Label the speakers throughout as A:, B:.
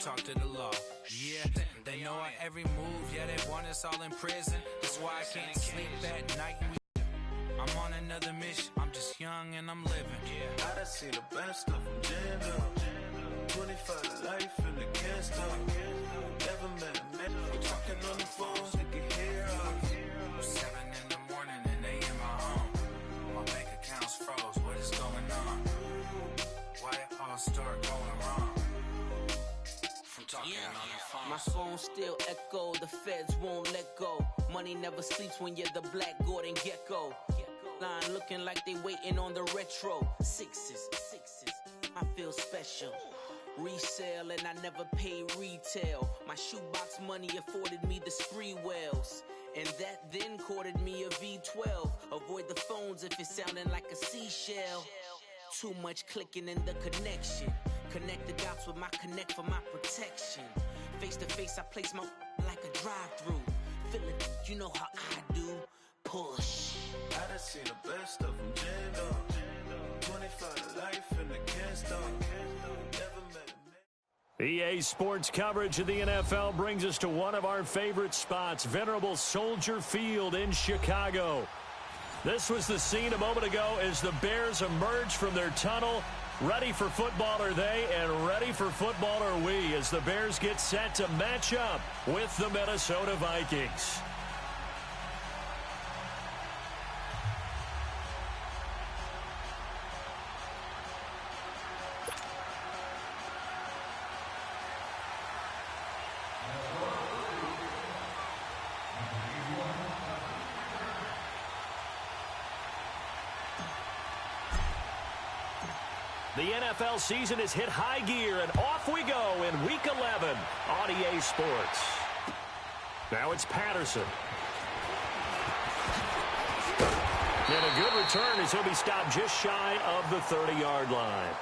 A: Talk to the law, yeah, they know our every move, yeah, they want us all in prison, that's why I can't sleep at night. I'm on another mission, I'm just young and I'm living, yeah. I done seen the best stuff from jammed up, 25 to life in the can't stop, never met a man, we talking on the phones, they can hear us, 7 in the morning and they in my home, my bank account's froze, what is going on, why it all start going wrong?
B: My phone still echo, the feds won't let go. Money never sleeps when you're the Black Gordon Gecko. Line looking like they waiting on the retro. Sixes, I feel special. Resale and I never pay retail. My shoebox money afforded me the spree wells. And that then courted me a V12. Avoid the phones if it's sounding like a seashell. Too much clicking in the connection. Connect the dots with my connect for my protection. Face to face, I place my like a drive-through. Feel it, you know how I do. Push.
A: I done seen the best stuff from jammed up. 25 to life in the can't stop. Never met a man.
C: EA Sports coverage of the NFL brings us to one of our favorite spots, venerable Soldier Field in Chicago. This was the scene a moment ago as the Bears emerged from their tunnel. Ready for football are they, and ready for football are we, as the Bears get set to match up with the Minnesota Vikings. The NFL season has hit high gear, and off we go in Week 11 on EA Sports. Now it's Patterson. And a good return as he'll be stopped just shy of the 30-yard line.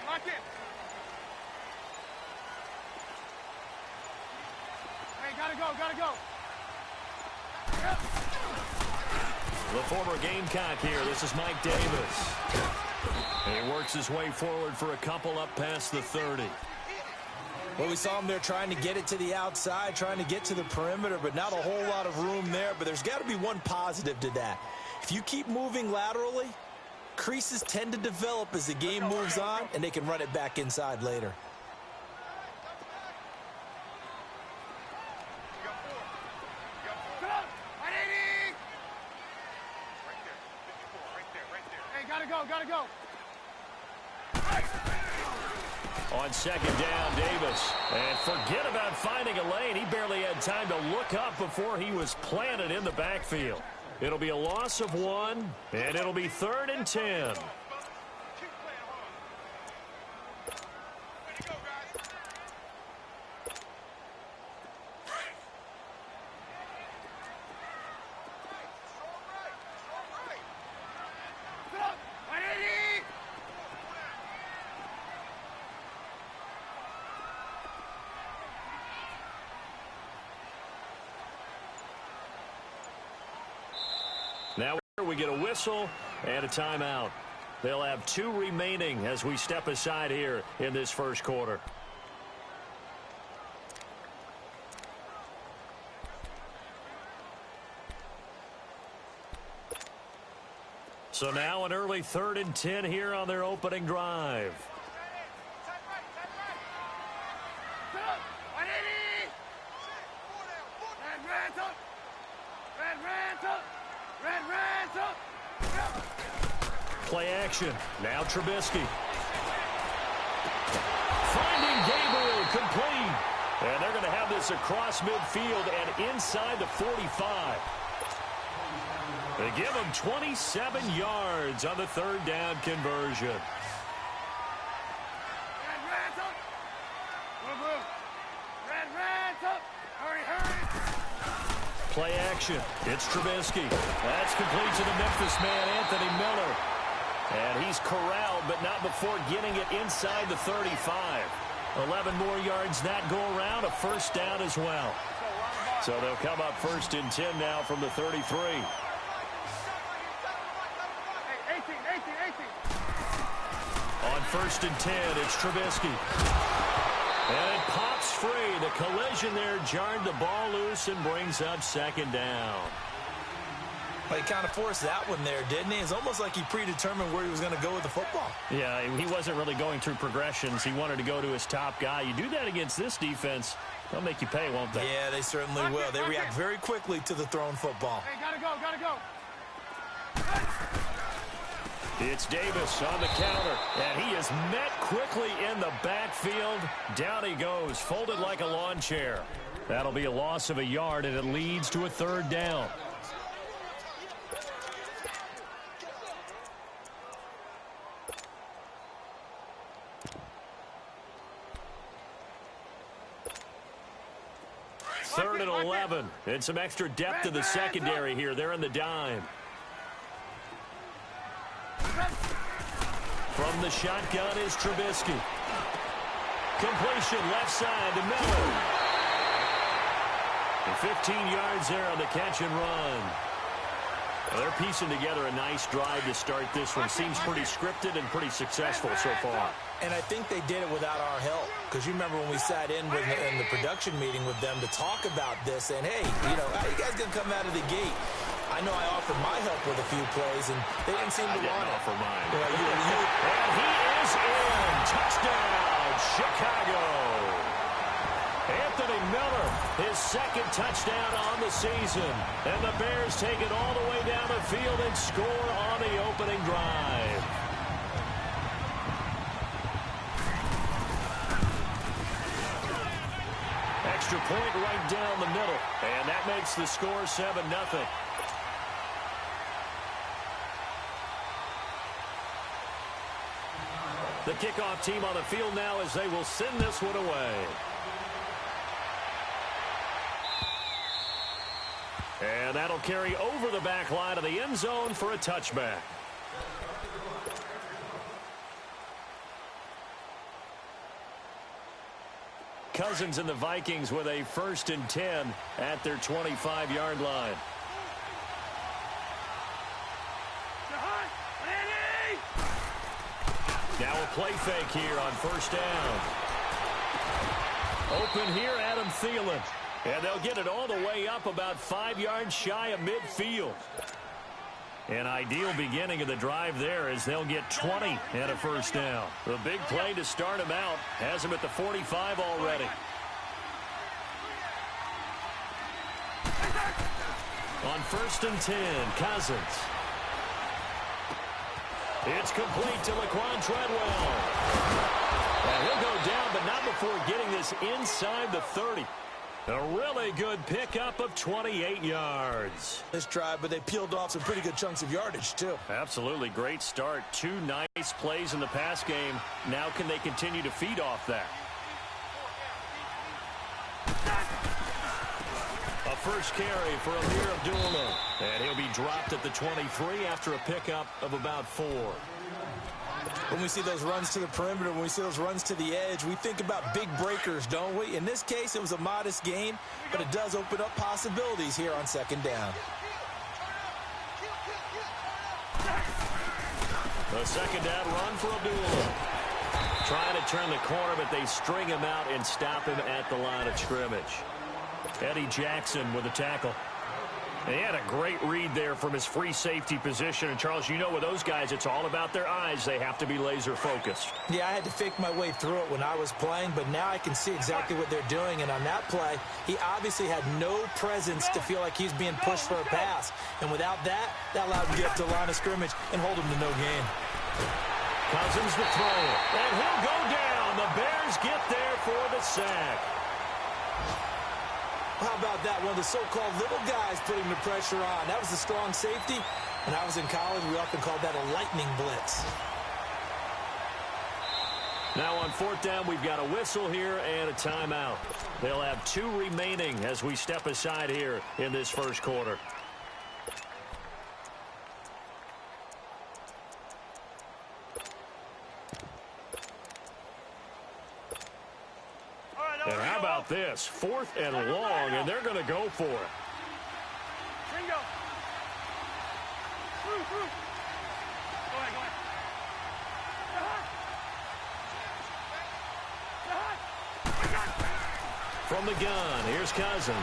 D: Lock in. Hey, gotta go. Yep.
C: The former Gamecock here. This is Mike Davis. And he works his way forward for a couple up past the 30.
E: Well, we saw him there trying to get it to the outside, trying to get to the perimeter, but not a whole lot of room there. But there's got to be one positive to that. If you keep moving laterally, creases tend to develop as the game moves on, and they can run it back inside later.
D: Hey, gotta go.
C: On second down, Davis. And forget about finding a lane. He barely had time to look up before he was planted in the backfield. It'll be a loss of 1, and it'll be 3rd and 10. Now we get a whistle and a timeout. They'll have 2 remaining as we step aside here in this first quarter. So now an early 3rd and 10 here on their opening drive. Play action. Now Trubisky. Finding Gabriel complete. And they're going to have this across midfield and inside the 45. They give him 27 yards on the 3rd down conversion. play action. It's Trubisky. That's complete to the Memphis man, Anthony Miller. And he's corralled, but not before getting it inside the 35. 11 more yards that go around, a first down as well. So they'll come up 1st and 10 now from the 33. On 1st and 10, it's Trubisky. And it pops free. The collision there jarred the ball loose and brings up 2nd down.
E: Well, he kind of forced that one there, didn't he? It's almost like he predetermined where he was going to go with the football.
C: Yeah, he wasn't really going through progressions. He wanted to go to his top guy. You do that against this defense, they'll make you pay, won't they?
E: Yeah, they certainly will. They react very quickly to the thrown football.
D: Hey, gotta go, gotta go.
C: It's Davis on the counter, and he is met quickly in the backfield. Down he goes, folded like a lawn chair. That'll be a loss of a yard, and it leads to a 3rd down. Third and 11, and some extra depth to the secondary here. They're in the dime. From the shotgun is Trubisky. Completion left side to Miller. And 15 yards there on the catch and run. Well, they're piecing together a nice drive to start this one. Seems pretty scripted and pretty successful so far.
E: And I think they did it without our help. Because you remember when we sat in the production meeting with them to talk about this. And, hey, you know, how you guys going to come out of the gate? I know I offered my help with a few plays, and they didn't seem to want it.
C: Offer mine.
E: Well,
C: and he is in. Touchdown, Chicago. Anthony Miller, his 2nd touchdown on the season. And the Bears take it all the way down the field and score on the opening drive. Extra point right down the middle. And that makes the score 7-0. The kickoff team on the field now as they will send this one away. And that'll carry over the back line of the end zone for a touchback. Cousins and the Vikings with a 1st and 10 at their 25-yard line. Now a play fake here on 1st down. Open here, Adam Thielen. And they'll get it all the way up about 5 yards shy of midfield. An ideal beginning of the drive there as they'll get 20 and a 1st down. The big play to start him out has him at the 45 already. On 1st and 10, Cousins. It's complete to Laquan Treadwell. And he'll go down, but not before getting this inside the 30. A really good pickup of 28 yards.
E: This drive, but they peeled off some pretty good chunks of yardage, too.
C: Absolutely great start. 2 nice plays in the pass game. Now can they continue to feed off that? A first carry for Amir Abdullah. And he'll be dropped at the 23 after a pickup of about 4.
E: When we see those runs to the perimeter, when we see those runs to the edge, we think about big breakers, don't we? In this case, it was a modest gain, but it does open up possibilities here on 2nd down.
C: The 2nd down run for Abdullah. Trying to turn the corner, but they string him out and stop him at the line of scrimmage. Eddie Jackson with a tackle. And he had a great read there from his free safety position. And, Charles, you know with those guys, it's all about their eyes. They have to be laser focused.
E: Yeah, I had to fake my way through it when I was playing, but now I can see exactly what they're doing. And on that play, he obviously had no presence to feel like he's being pushed for a pass. And without that, that allowed him to get to the line of scrimmage and hold him to no gain.
C: Cousins the throw. And he'll go down. The Bears get there for the sack.
E: How about that? One of the so-called little guys putting the pressure on. That was the strong safety. When I was in college, we often called that a lightning blitz.
C: Now on fourth down, we've got a whistle here and a timeout. They'll have 2 remaining as we step aside here in this first quarter. And how about this? 4th and long, and they're going to go for it.
D: Bingo. Go ahead, go ahead.
C: From the gun, here's Cousins.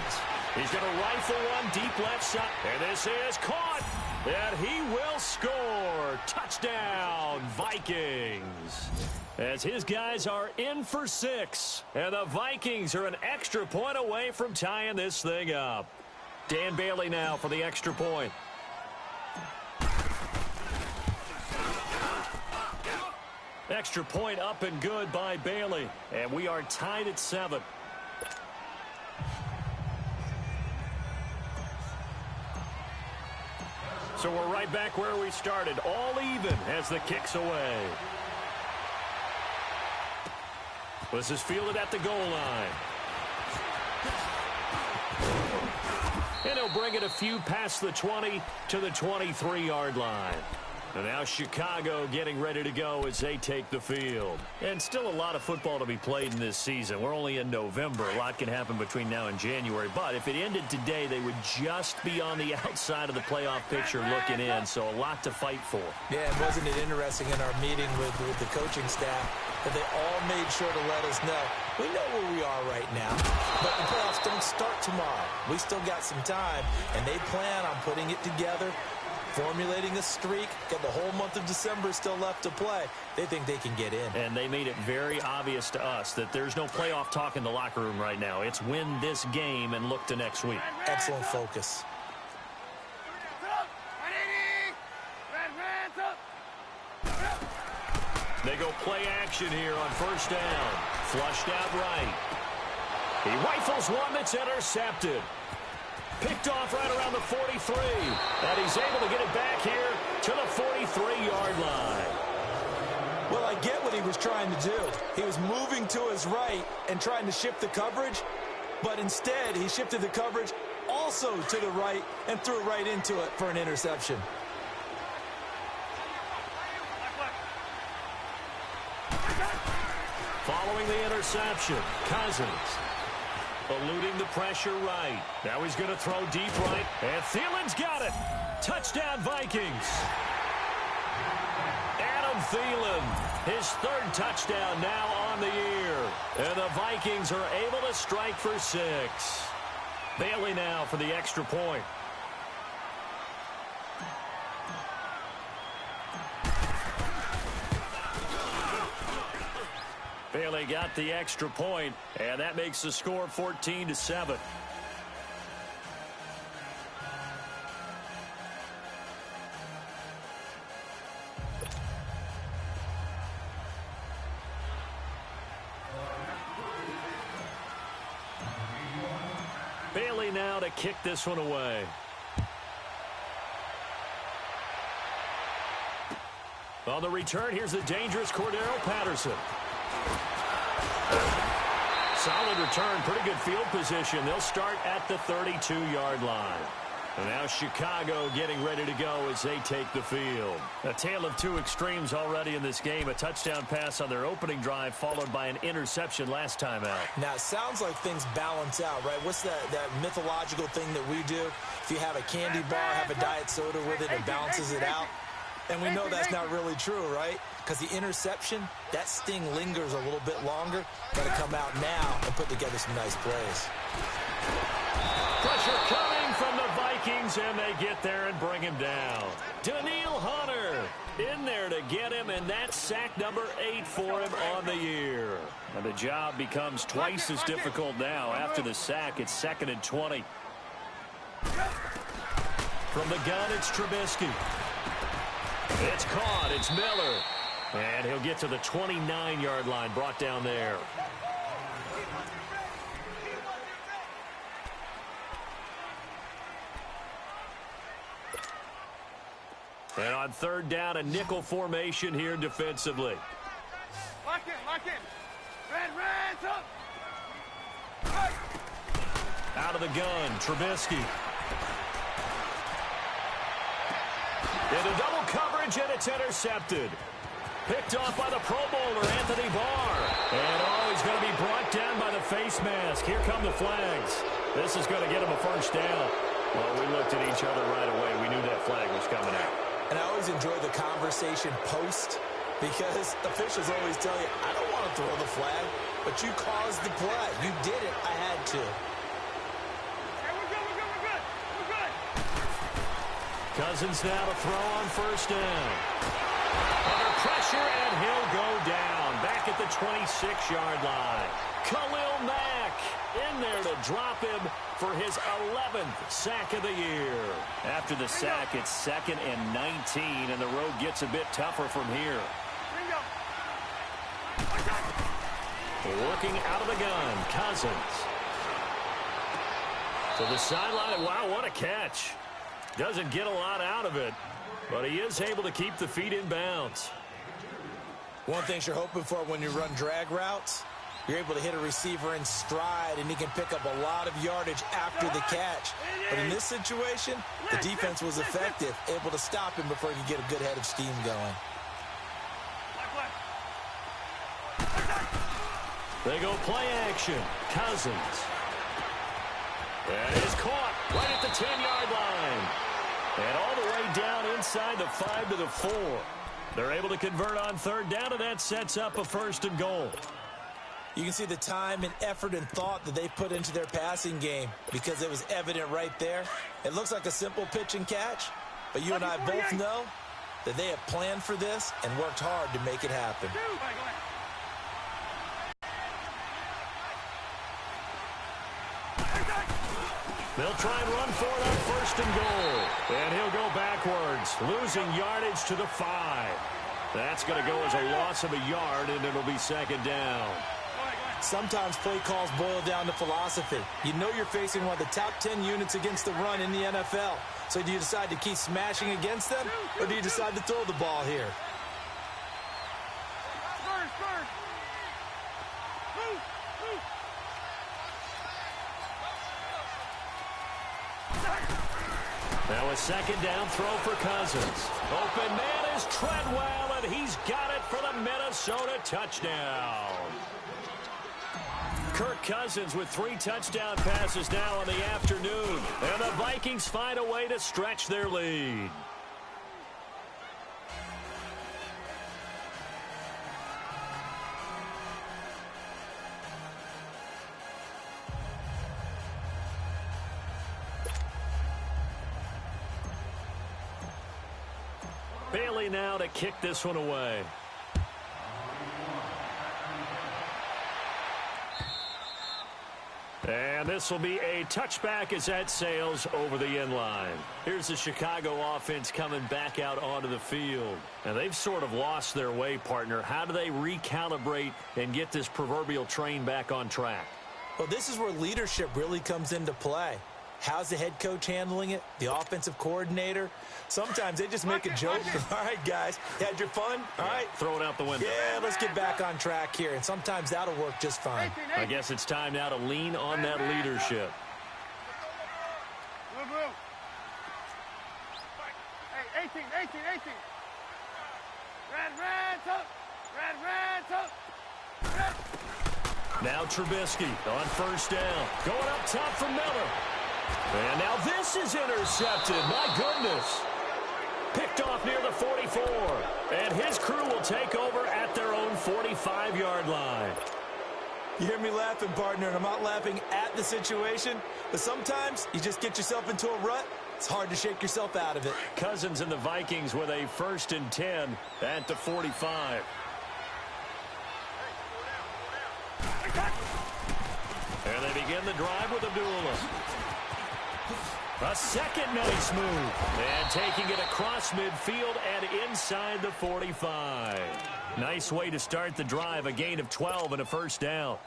C: He's going to rifle one deep left side. And this is caught. And he will score. Touchdown, Vikings. As his guys are in for 6. And the Vikings are an extra point away from tying this thing up. Dan Bailey now for the extra point. Extra point up and good by Bailey. And we are tied at 7. So we're right back where we started. All even as the kick's away. This is fielded at the goal line. And he'll bring it a few past the 20 to the 23-yard line. And now Chicago getting ready to go as they take the field. And still a lot of football to be played in this season. We're only in November. A lot can happen between now and January. But if it ended today, they would just be on the outside of the playoff picture looking in. So a lot to fight for.
E: Yeah, and wasn't it interesting in our meeting with the coaching staff that they all made sure to let us know, we know where we are right now, but the playoffs don't start tomorrow. We still got some time, and they plan on putting it together, formulating a streak, got the whole month of December still left to play. They think they can get in.
C: And they made it very obvious to us that there's no playoff talk in the locker room right now. It's win this game and look to next week.
E: Excellent focus.
C: They go play action here on first down. Flushed out right. He rifles one that's intercepted. Picked off right around the 43. And he's able to get it back here to the 43-yard line.
E: Well, I get what he was trying to do. He was moving to his right and trying to shift the coverage, but instead he shifted the coverage also to the right and threw it right into it for an interception.
C: Following the interception, Cousins eluding the pressure right. Now he's going to throw deep right, and Thielen's got it. Touchdown, Vikings. Adam Thielen, his 3rd touchdown now on the year. And the Vikings are able to strike for 6. Bailey now for the extra point. Bailey got the extra point, and that makes the score 14-7. Bailey now to kick this one away. On the return, here's the dangerous Cordero Patterson. Solid return, pretty good field position. They'll start at the 32-yard line. And now Chicago getting ready to go as they take the field. A tale of 2 extremes already in this game. A touchdown pass on their opening drive followed by an interception last time out.
E: Now, it sounds like things balance out, right? What's that mythological thing that we do? If you have a candy bar, have a diet soda with it, it balances it out. And we know that's not really true, right? Because the interception, that sting lingers a little bit longer. Got to come out now and put together some nice plays.
C: Pressure coming from the Vikings, and they get there and bring him down. Daniil Hunter in there to get him, and that's sack number 8 for him on the year. And the job becomes twice as difficult now. After the sack, it's 2nd and 20. From the gun, it's Trubisky. It's caught. It's Miller. And he'll get to the 29-yard line, brought down there. And on 3rd down, a nickel formation here defensively.
D: Lock it. Lock in. Red, up.
C: Out of the gun, Trubisky. Into double coverage, and it's intercepted. Picked off by the Pro Bowler, Anthony Barr. And he's going to be brought down by the face mask. Here come the flags. This is going to get him a first down. Well, we looked at each other right away. We knew that flag was coming out.
E: And I always enjoy the conversation post because officials always tell you, I don't want to throw the flag, but you caused the play. You did it. I had to.
D: Hey, we're good.
C: Cousins now to throw on first down. Under pressure, and he'll go down. Back at the 26-yard line. Khalil Mack in there to drop him for his 11th sack of the year. After the sack, it's 2nd and 19, and the road gets a bit tougher from here. Working out of the gun, Cousins. To the sideline. Wow, what a catch. Doesn't get a lot out of it, but he is able to keep the feet in bounds.
E: One thing you're hoping for when you run drag routes, you're able to hit a receiver in stride, and he can pick up a lot of yardage after the catch. But in this situation, the defense was effective, able to stop him before he could get a good head of steam going.
C: They go play action. Cousins. And is caught right at the 10-yard line. And all the way down inside the 5 to the 4. They're able to convert on third down, and that sets up a 1st and goal.
E: You can see the time and effort and thought that they put into their passing game because it was evident right there. It looks like a simple pitch and catch, but you and I both know that they have planned for this and worked hard to make it happen.
C: They'll try and run for it on 1st and goal. And he'll go backwards, losing yardage to the 5. That's going to go as a loss of a yard, and it'll be 2nd down.
E: Sometimes play calls boil down to philosophy. You know you're facing one of the top 10 units against the run in the NFL. So do you decide to keep smashing against them, or do you decide to throw the ball here?
C: Now a 2nd down throw for Cousins. Open man is Treadwell, and he's got it for the Minnesota touchdown. Kirk Cousins with 3 touchdown passes now in the afternoon. And the Vikings find a way to stretch their lead. Bailey now to kick this one away. And this will be a touchback as that sails over the end line. Here's the Chicago offense coming back out onto the field. And they've sort of lost their way, partner. How do they recalibrate and get this proverbial train back on track?
E: Well, this is where leadership really comes into play. How's the head coach handling it? The offensive coordinator? Sometimes they just make a joke. All right, guys, you had your fun? All right.
C: Throw it out the window.
E: Yeah, let's get back on track here. And sometimes that'll work just fine.
C: I guess it's time now to lean on that leadership.
D: Hey, 18. Red.
C: Now Trubisky on 1st down. Going up top for Miller. And now this is intercepted. My goodness. Picked off near the 44. And his crew will take over at their own 45-yard line.
E: You hear me laughing, partner, and I'm not laughing at the situation, but sometimes you just get yourself into a rut. It's hard to shake yourself out of it.
C: Cousins and the Vikings with a 1st and 10 at the 45. And they begin the drive with Abdullah. A second nice move. And taking it across midfield and inside the 45. Nice way to start the drive. A gain of 12 and a 1st down.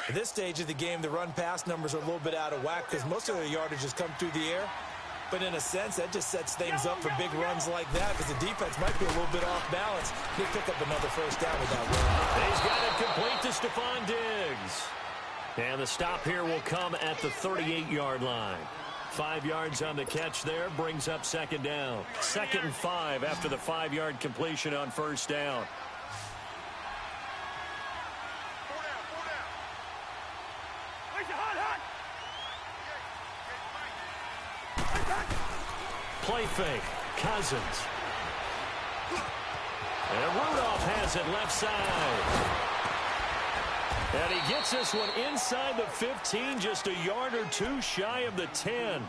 E: At this stage of the game, the run-pass numbers are a little bit out of whack because most of their yardage has come through the air. But in a sense, that just sets things up for big runs like that because the defense might be a little bit off balance. They pick up another first down with that run.
C: He's got it complete to Stephon Diggs. And the stop here will come at the 38-yard line. 5 yards on the catch there brings up second down. 2nd and 5 after the 5-yard completion on first down. Play fake. Cousins. And Rudolph has it left side. And he gets this one inside the 15, just a yard or two shy of the 10.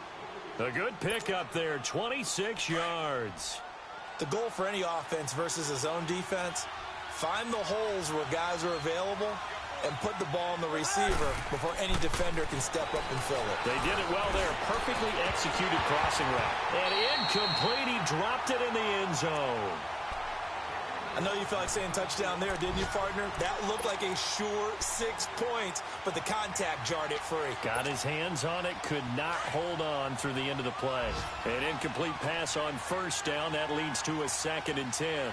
C: A good pickup there, 26 yards.
E: The goal for any offense versus his own defense, find the holes where guys are available and put the ball on the receiver before any defender can step up and fill it.
C: They did it well there. Perfectly executed crossing route. And incomplete. He dropped it in the end zone.
E: I know you felt like saying touchdown there, didn't you, partner? That looked like a sure 6 points, but the contact jarred it free.
C: Got his hands on it, could not hold on through the end of the play. An incomplete pass on first down. That leads to a 2nd and 10.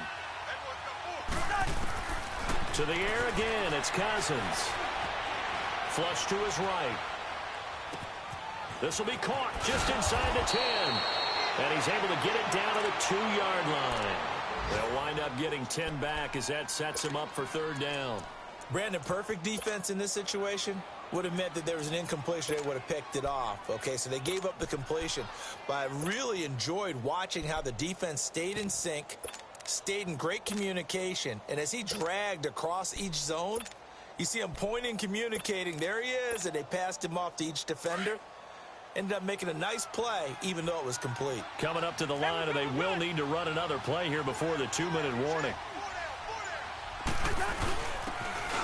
C: To the air again, it's Cousins. Flush to his right. This will be caught just inside the 10. And he's able to get it down to the 2-yard line. They'll wind up getting 10 back as that sets him up for third down.
E: Brandon, perfect defense in this situation would have meant that there was an incompletion. They would have picked it off. Okay, so they gave up the completion. But I really enjoyed watching how the defense stayed in sync, stayed in great communication, and as he dragged across each zone, you see him pointing, communicating. There he is, and they passed him off to each defender. Ended up making a nice play, even though it was complete.
C: Coming up to the line, and they will need to run another play here before the 2-minute warning.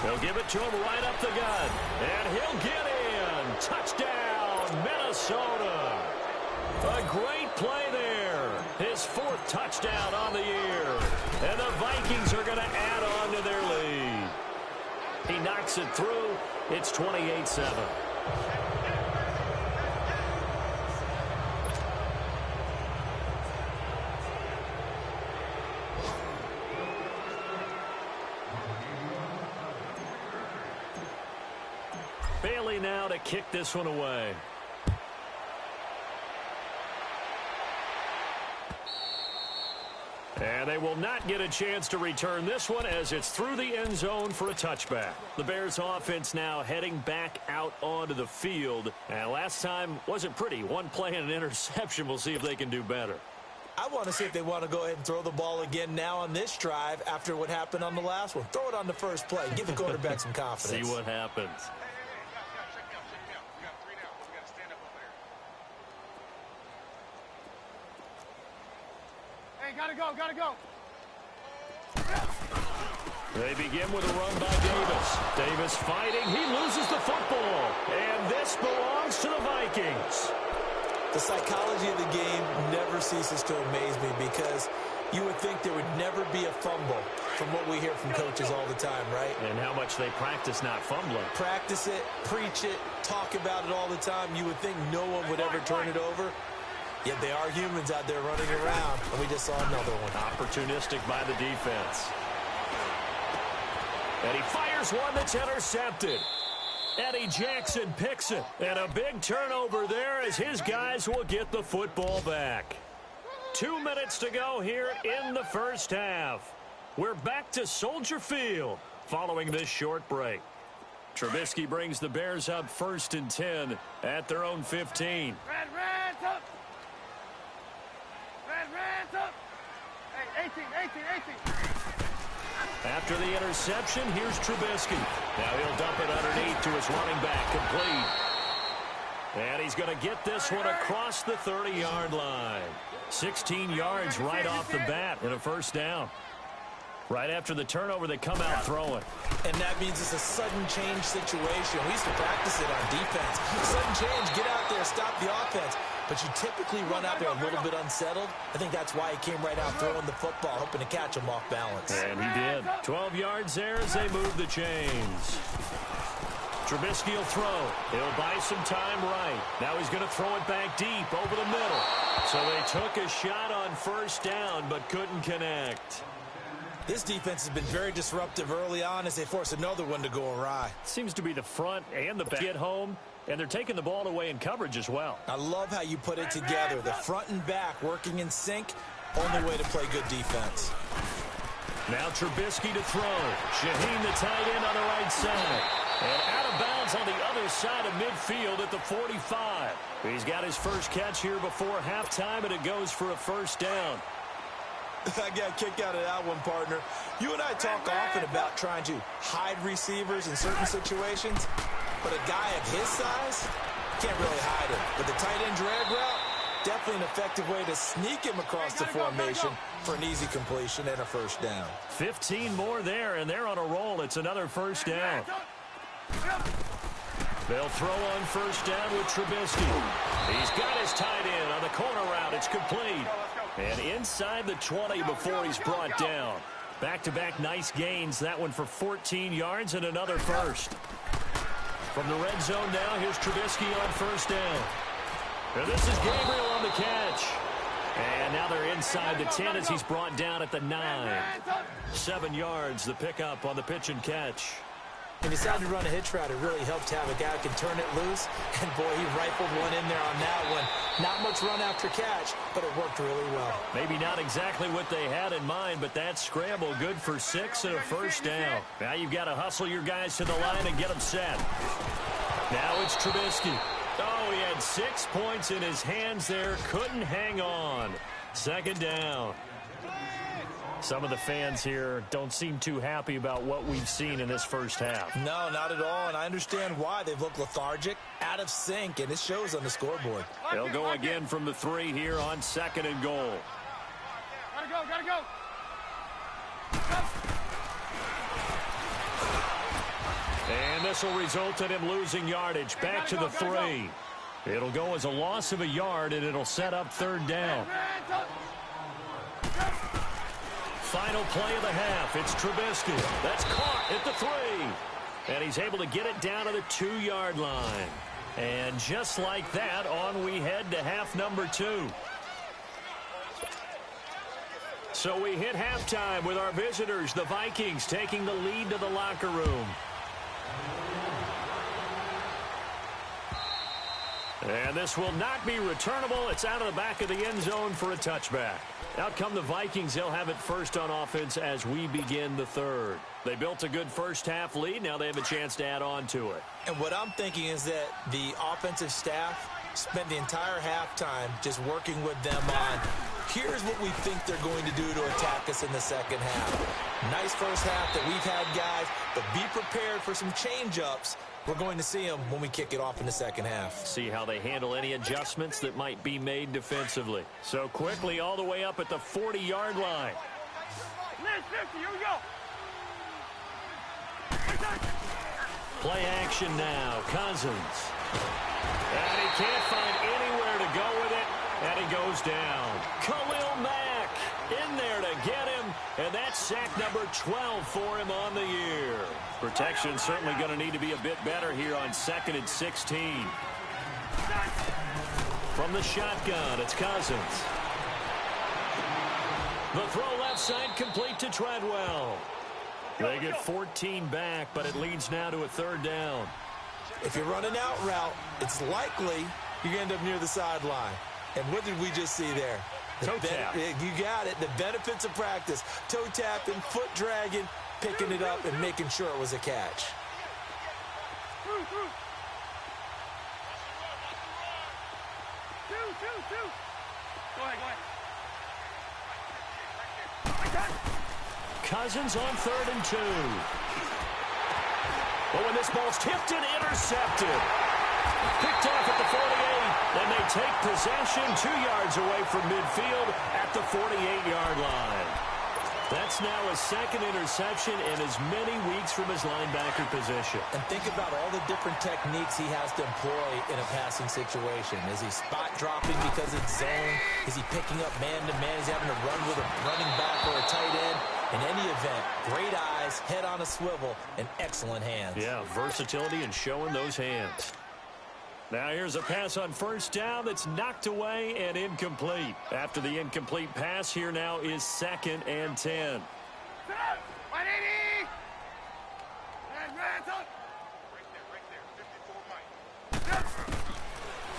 C: They'll give it to him right up the gut, and he'll get in. Touchdown, Minnesota. A great play there. His 4th touchdown on the year. And the Vikings are going to add on to their lead. He knocks it through. It's 28-7. Bailey now to kick this one away. And they will not get a chance to return this one as it's through the end zone for a touchback. The Bears offense now heading back out onto the field. And last time wasn't pretty. One play and an interception. We'll see if they can do better.
E: I want to see if they want to go ahead and throw the ball again now on this drive after what happened on the last one. Throw it on the first play. Give the quarterback some confidence.
C: See what happens.
D: Gotta go, gotta go.
C: They begin with a run by Davis. Davis fighting. He loses the football. And this belongs to the Vikings.
E: The psychology of the game never ceases to amaze me because you would think there would never be a fumble from what we hear from coaches all the time, right?
C: And how much they practice not fumbling.
E: Practice it, preach it, talk about it all the time. You would think no one would ever turn it over. Yet they are humans out there running around, and we just saw another one.
C: Opportunistic by the defense. And he fires one that's intercepted. Eddie Jackson picks it. And a big turnover there as his guys will get the football back. 2 minutes to go here in the first half. We're back to Soldier Field following this short break. Trubisky brings the Bears up 1st and 10 at their own 15.
D: Red's up. Red's up. Hey, 18.
C: After the interception, here's Trubisky. Now he'll dump it underneath to his running back, complete. And he's going to get this one across the 30-yard line. 16 yards right off the bat and a first down. Right after the turnover, they come out throwing.
E: And that means it's a sudden change situation. We used to practice it on defense. Sudden change, get out there, stop the offense. But you typically run out there a little bit unsettled. I think that's why he came right out throwing the football, hoping to catch him off balance.
C: And he did. 12 yards there as they move the chains. Trubisky will throw. He'll buy some time right. Now he's going to throw it back deep over the middle. So they took a shot on first down but couldn't connect.
E: This defense has been very disruptive early on as they force another one to go awry.
C: Seems to be the front and the back get home, and they're taking the ball away in coverage as well.
E: I love how you put it together. The front and back working in sync. Only way to play good defense.
C: Now Trubisky to throw. Shaheen, the tight end, on the right side. And out of bounds on the other side of midfield at the 45. He's got his first catch here before halftime, and it goes for a first down.
E: I got a kick out of that one, partner. You and I talk often about trying to hide receivers in certain situations, but a guy of his size can't really hide him. But the tight end drag route, definitely an effective way to sneak him across the formation for an easy completion and a first down.
C: 15 more there, and they're on a roll. It's another first down. They'll throw on first down with Trubisky. He's got his tight end on the corner route. It's complete. And inside the 20 before he's brought down. Back-to-back nice gains. That one for 14 yards and another first. From the red zone now, here's Trubisky on first down. And this is Gabriel on the catch. And now they're inside the 10 as he's brought down at the 9. 7 yards, the pickup on the pitch and catch.
E: And decided to run a hitch route. It really helped to have a guy who can turn it loose. And, boy, he rifled one in there on that one. Not much run after catch, but it worked really well. Maybe
C: not exactly what they had in mind, but that scramble good for 6 and a first down. Now you've got to hustle your guys to the line and get them set. Now it's Trubisky. Oh, he had 6 points in his hands there. Couldn't hang on. Second down. Some of the fans here don't seem too happy about what we've seen in this first half.
E: No, not at all, and I understand why. They've looked lethargic, out of sync, and it shows on the scoreboard.
C: They'll go again from the 3 here on 2nd and goal.
D: Gotta go, gotta go.
C: And this will result in him losing yardage. Back to the 3. It'll go as a loss of a yard, and it'll set up 3rd down. Final play of the half. It's Trubisky. That's caught at the 3. And he's able to get it down to the 2-yard line. And just like that, on we head to half number 2. So we hit halftime with our visitors, the Vikings, taking the lead to the locker room. And this will not be returnable. It's out of the back of the end zone for a touchback. Out come the Vikings. They'll have it first on offense as we begin the 3rd. They built a good first half lead. Now they have a chance to add on to it.
E: And what I'm thinking is that the offensive staff spent the entire halftime just working with them on, here's what we think they're going to do to attack us in the second half. Nice first half that we've had, guys, but be prepared for some change-ups. We're going to see them when we kick it off in the second half.
C: See how they handle any adjustments that might be made defensively. So quickly all the way up at the 40-yard line.
D: Here we go.
C: Play action now. Cousins. And he can't find anywhere to go with it, and he goes down. Khalil Mack in there to get him, and that's sack number 12 for him on the year. Protection certainly going to need to be a bit better here on 2nd and 16. From the shotgun, it's Cousins. The throw left side complete to Treadwell. They get 14 back, but it leads now to a 3rd down.
E: If you run an out route, it's likely you're going to end up near the sideline. And what did we just see there?
C: Toe tap.
E: You got it. The benefits of practice. Toe tapping, foot dragging, picking it up, and making sure it was a catch.
D: Go ahead.
C: Cousins on 3rd and 2. But when this ball's tipped and intercepted. Picked off at the 48, and they take possession 2 yards away from midfield at the 48-yard line. That's now a 2nd interception in as many weeks from his linebacker position.
E: And think about all the different techniques he has to employ in a passing situation. Is he spot dropping because it's zone? Is he picking up man-to-man? Is he having to run with a running back or a tight end? In any event, great eyes, head on a swivel, and excellent hands.
C: Yeah, versatility and showing those hands. Now here's a pass on first down that's knocked away and incomplete. After the incomplete pass, here now is 2nd and 10.
D: 180!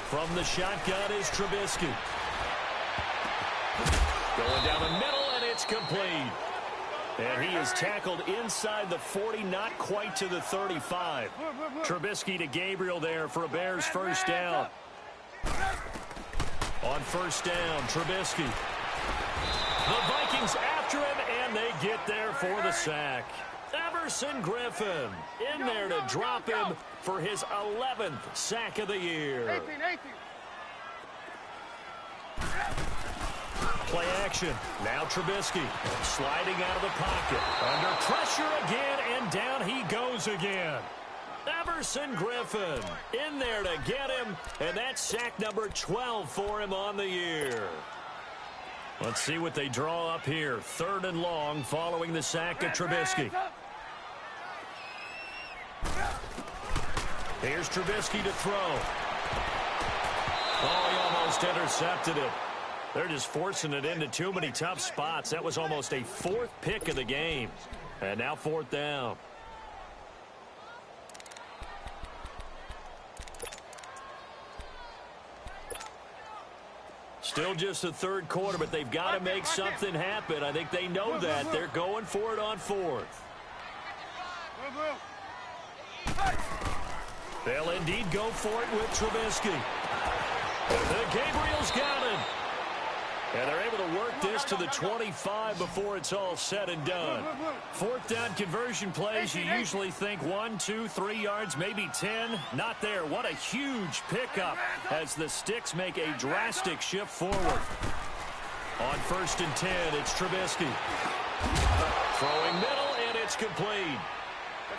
C: From the shotgun is Trubisky. Going down the middle, and it's complete. And he is tackled inside the 40, not quite to the 35. Trubisky to Gabriel there for a Bears first down. On first down, Trubisky. The Vikings after him, and they get there for the sack. Everson Griffin in there to drop him for his 11th sack of the year.
D: 18.
C: Play action. Now Trubisky sliding out of the pocket. Under pressure again, and down he goes again. Everson Griffin in there to get him, and that's sack number 12 for him on the year. Let's see what they draw up here. 3rd and long following the sack of Trubisky. Here's Trubisky to throw. Oh, he almost intercepted it. They're just forcing it into too many tough spots. That was almost a 4th pick of the game. And now 4th down. Still just the 3rd quarter, but they've got to make something happen. I think they know that. They're going for it on 4th. They'll indeed go for it with Trubisky. Gabriel's got it. And they're able to work this to the 25 before it's all said and done. 4th down conversion plays, you usually think 1, 2, 3 yards, maybe 10. Not there. What a huge pickup as the Sticks make a drastic shift forward. On 1st and 10, it's Trubisky. Throwing middle, and it's complete.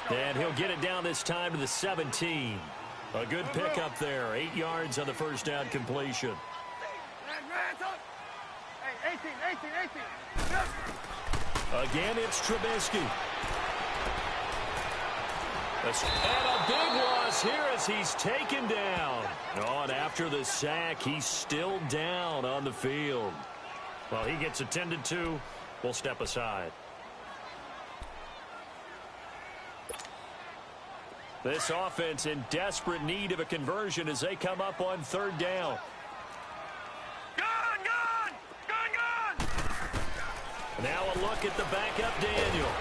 C: And he'll get it down this time to the 17. A good pickup there. 8 yards on the first down completion.
D: 18.
C: Again, it's Trubisky. And a big loss here as he's taken down. Oh, and after the sack, he's still down on the field. Well, he gets attended to. We'll step aside. This offense in desperate need of a conversion as they come up on 3rd down. Now a look at the backup Daniel.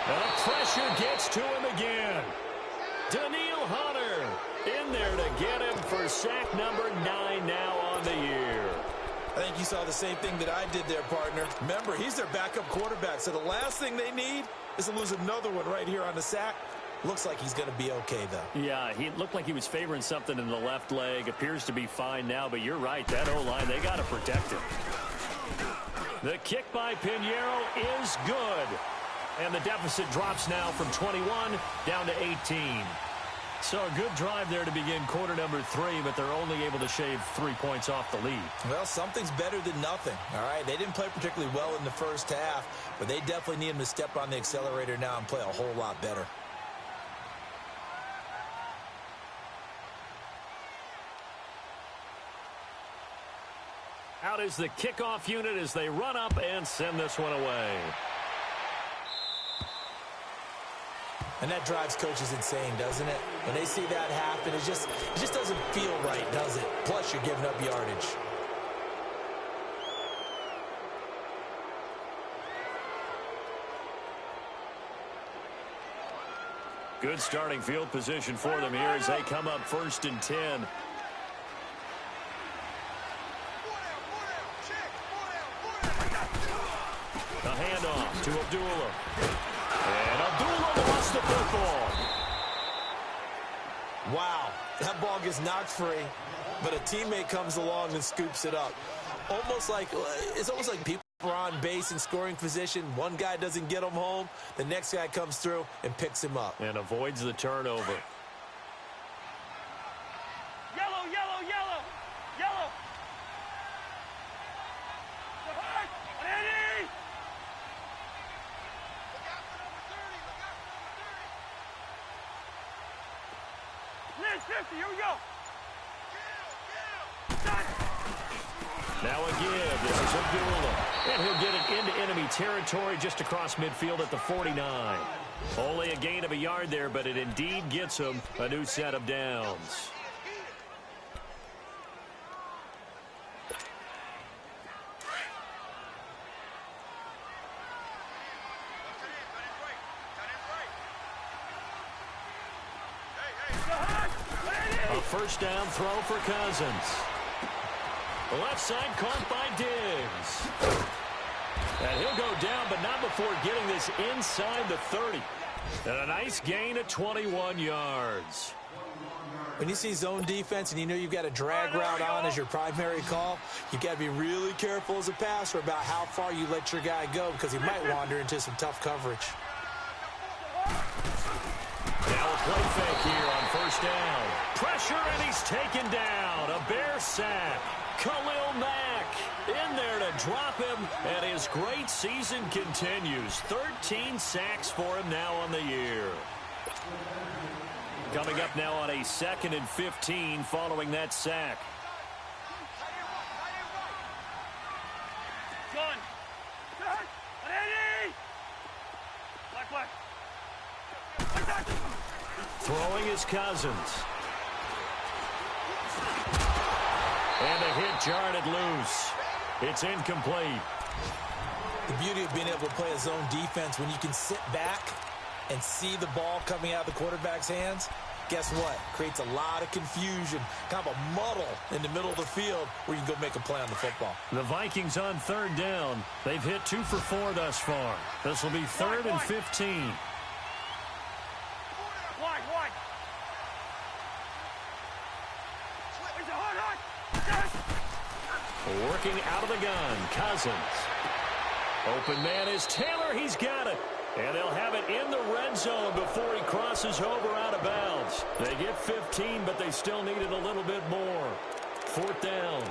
C: And the pressure gets to him again. Daniil Hunter in there to get him for sack number 9 now on the year.
E: I think you saw the same thing that I did there, partner. Remember, he's their backup quarterback, so the last thing they need is to lose another one right here on the sack. Looks like he's going to be okay, though. Yeah, he looked like he was favoring something in the left leg. Appears to be fine now, but you're right. That O-line, they got to protect him. The kick by Pinheiro is good. And the deficit drops now from 21 down to 18. So a good drive there to begin quarter number 3, but they're only able to shave 3 points off the lead. Well, something's better than nothing, all right? They didn't play particularly well in the first half, but they definitely need him to step on the accelerator now and play a whole lot better. Out is the kickoff unit as they run up and send this one away. And that drives coaches insane, doesn't it? When they see that happen, it just doesn't feel right, does it? Plus, you're giving up yardage. Good starting field position for them here as they come up 1st and 10. The handoff to Abdullah. And Abdullah lost the football. Wow, that ball gets knocked free, but a teammate comes along and scoops it up. It's almost like people are on base in scoring position. One guy doesn't get him home. The next guy comes through and picks him up. And avoids the turnover.
D: Yellow, yellow, yellow, yellow. 50, here we go.
C: Now a give. This is Abdullah. And he'll get it into enemy territory just across midfield at the 49. Only a gain of a yard there, but it indeed gets him a new set of downs. A first down throw for Cousins. The left side caught by Diggs. And he'll go down, but not before getting this inside the 30. And a nice gain of 21 yards.
E: When you see zone defense and you know you've got a drag route on as your primary call, you've got to be really careful as a passer about how far you let your guy go because he might wander into some tough coverage.
C: Now a play fake here on first down. Pressure, and he's taken down. A Bear sack. Khalil Mack in there to drop him, and his great season continues. 13 sacks for him now on the year. Coming up now on a 2nd and 15 following that sack.
D: John. Black.
C: Throwing is Cousins. And a hit jarred it loose. It's incomplete.
E: The beauty of being able to play a zone defense when you can sit back and see the ball coming out of the quarterback's hands, guess what? Creates a lot of confusion, kind of a muddle in the middle of the field where you can go make a play on the football.
C: The Vikings on third down. They've hit 2 for 4 thus far. This will be 3rd and 15. Working out of the gun, Cousins. Open man is Taylor. He's got it. And they'll have it in the red zone before he crosses over out of bounds. They get 15, but they still needed a little bit more. 4th down.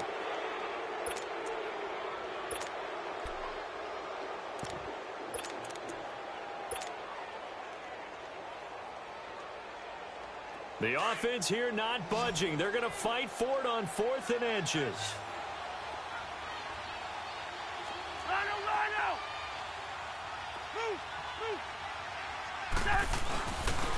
C: The offense here not budging. They're going to fight for it on 4th and inches.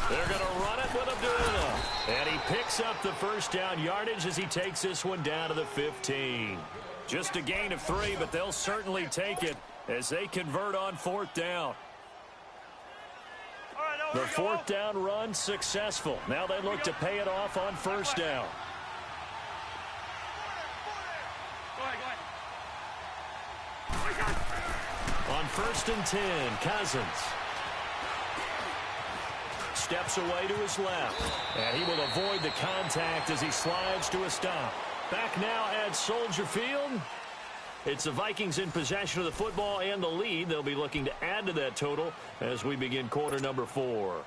C: They're going to run it with Abdullah. And he picks up the first down yardage as he takes this one down to the 15. Just a gain of 3, but they'll certainly take it as they convert on 4th down. The 4th down run successful. Now they look to pay it off on first down. On 1st and 10, Cousins steps away to his left, and he will avoid the contact as he slides to a stop. Back now at Soldier Field. It's the Vikings in possession of the football and the lead. They'll be looking to add to that total as we begin quarter number 4.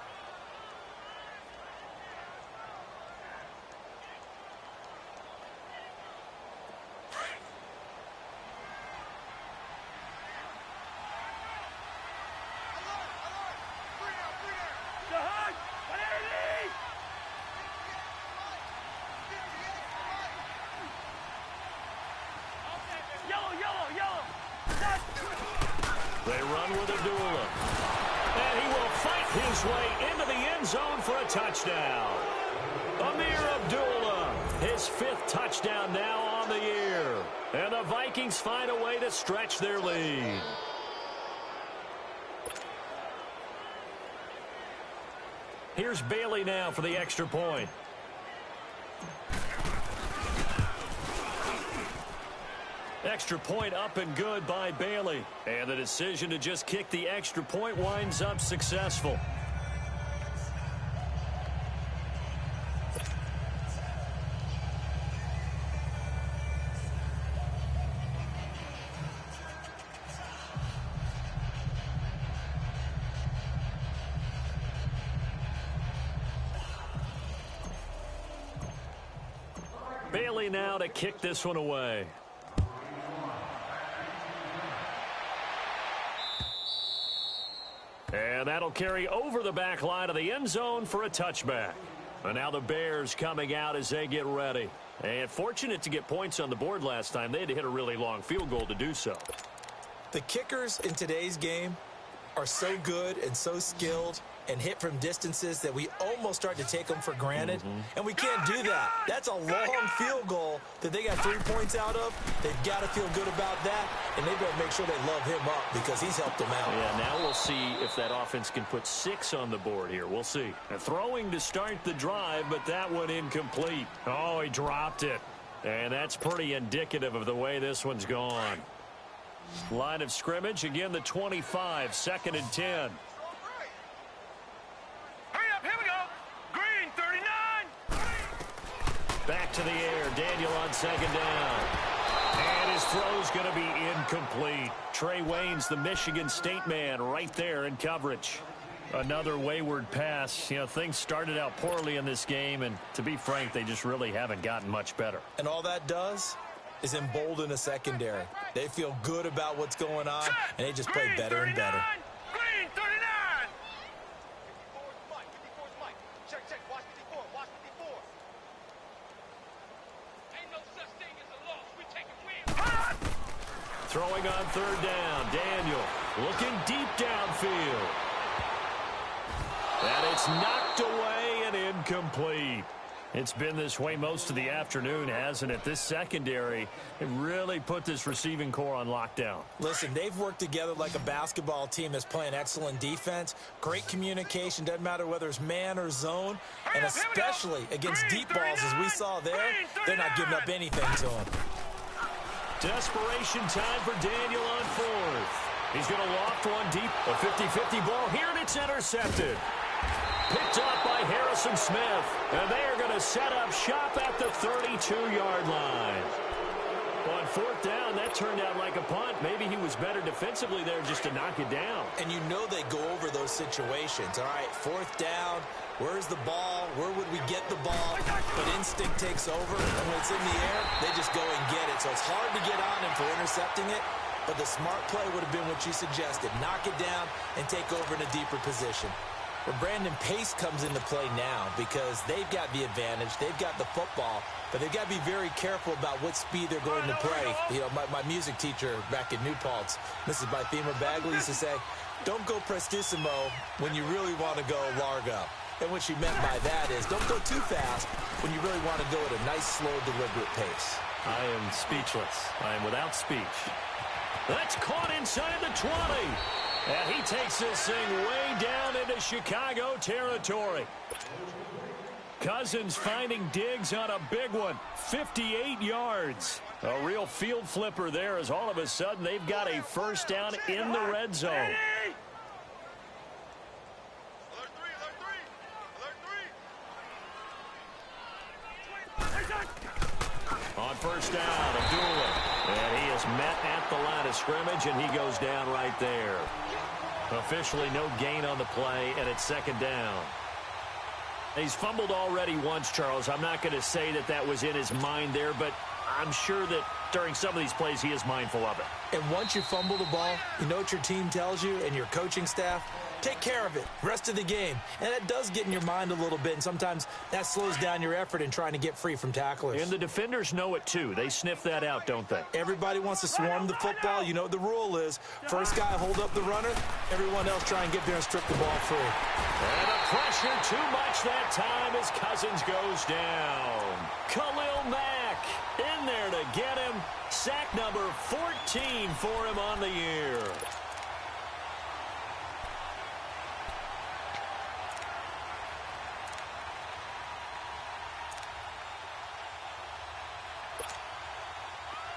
C: They run with Abdullah. And he will fight his way into the end zone for a touchdown. Amir Abdullah, his 5th touchdown now on the year. And the Vikings find a way to stretch their lead. Here's Bailey now for the extra point. Extra point up and good by Bailey. And the decision to just kick the extra point winds up successful. Bailey now to kick this one away. And that'll carry over the back line of the end zone for a touchback. And now the Bears coming out as they get ready. And fortunate to get points on the board last time. They had to hit a really long field goal to do so.
E: The kickers in today's game are so good and so skilled and hit from distances that we almost start to take them for granted. And we can't do that. That's a long field goal that they got 3 points out of. They've got to feel good about that, and they better make sure they love him up because he's helped them out.
C: Yeah, now we'll see if that offense can put 6 on the board here. We'll see. And throwing to start the drive, but that one incomplete. Oh, he dropped it. And that's pretty indicative of the way this one's gone. Line of scrimmage, again, the 25, 2nd and 10. Back to the air. Daniel on 2nd down. And his throw's going to be incomplete. Trey Waynes, the Michigan State man, right there in coverage. Another wayward pass. You know, things started out poorly in this game, and to be frank, they just really haven't gotten much better.
E: And all that does is embolden a secondary. They feel good about what's going on, and they just play better and better.
D: Green 39!
C: Throwing on 3rd down. Daniel looking deep downfield. And it's knocked away and incomplete. It's been this way most of the afternoon, hasn't it? This secondary, it really put this receiving core on lockdown.
E: Listen, they've worked together like a basketball team that's playing excellent defense. Great communication. Doesn't matter whether it's man or zone. And especially against deep balls, as we saw there, they're not giving up anything to them.
C: Desperation time for Daniel on 4th. He's going to loft one deep. A 50-50 ball here, and it's intercepted. Picked up by Harrison Smith. And they are going to set up shop at the 32-yard line. On 4th down, that turned out like a punt. Maybe he was better defensively there just to knock it down.
E: And you know they go over those situations. All right, 4th down. Where's the ball? Where would we get the ball? But instinct takes over, and when it's in the air, they just go and get it. So it's hard to get on him for intercepting it, but the smart play would have been what you suggested. Knock it down and take over in a deeper position. Where Brandon Pace comes into play now because they've got the advantage. They've got the football, but they've got to be very careful about what speed they're going to play. You know, my music teacher back in New Paltz, Mrs. Bythema Bagley, used to say, don't go prestissimo when you really want to go largo. And what she meant by that is don't go too fast when you really want to go at a nice, slow, deliberate pace.
C: I am speechless. I am without speech. That's caught inside the 20. And he takes this thing way down into Chicago territory. Cousins finding Diggs on a big one. 58 yards. A real field flipper there as all of a sudden they've got a 1st down in the red zone. On 1st down, Abdullah. And he is met at the line of scrimmage, and he goes down right there. Officially no gain on the play, and it's 2nd down. He's fumbled already once, Charles. I'm not going to say that that was in his mind there, but I'm sure that during some of these plays he is mindful of it.
E: And once you fumble the ball, you know what your team tells you and your coaching staff? Take care of it. Rest of the game. And that does get in your mind a little bit, and sometimes that slows down your effort in trying to get free from tacklers.
C: And the defenders know it, too. They sniff that out, don't they?
E: Everybody wants to swarm the football. You know what the rule is. First guy hold up the runner. Everyone else try and get there and strip the ball free.
C: And the pressure too much that time as Cousins goes down. Khalil Mack in there to get him. Sack number 14 for him on the year.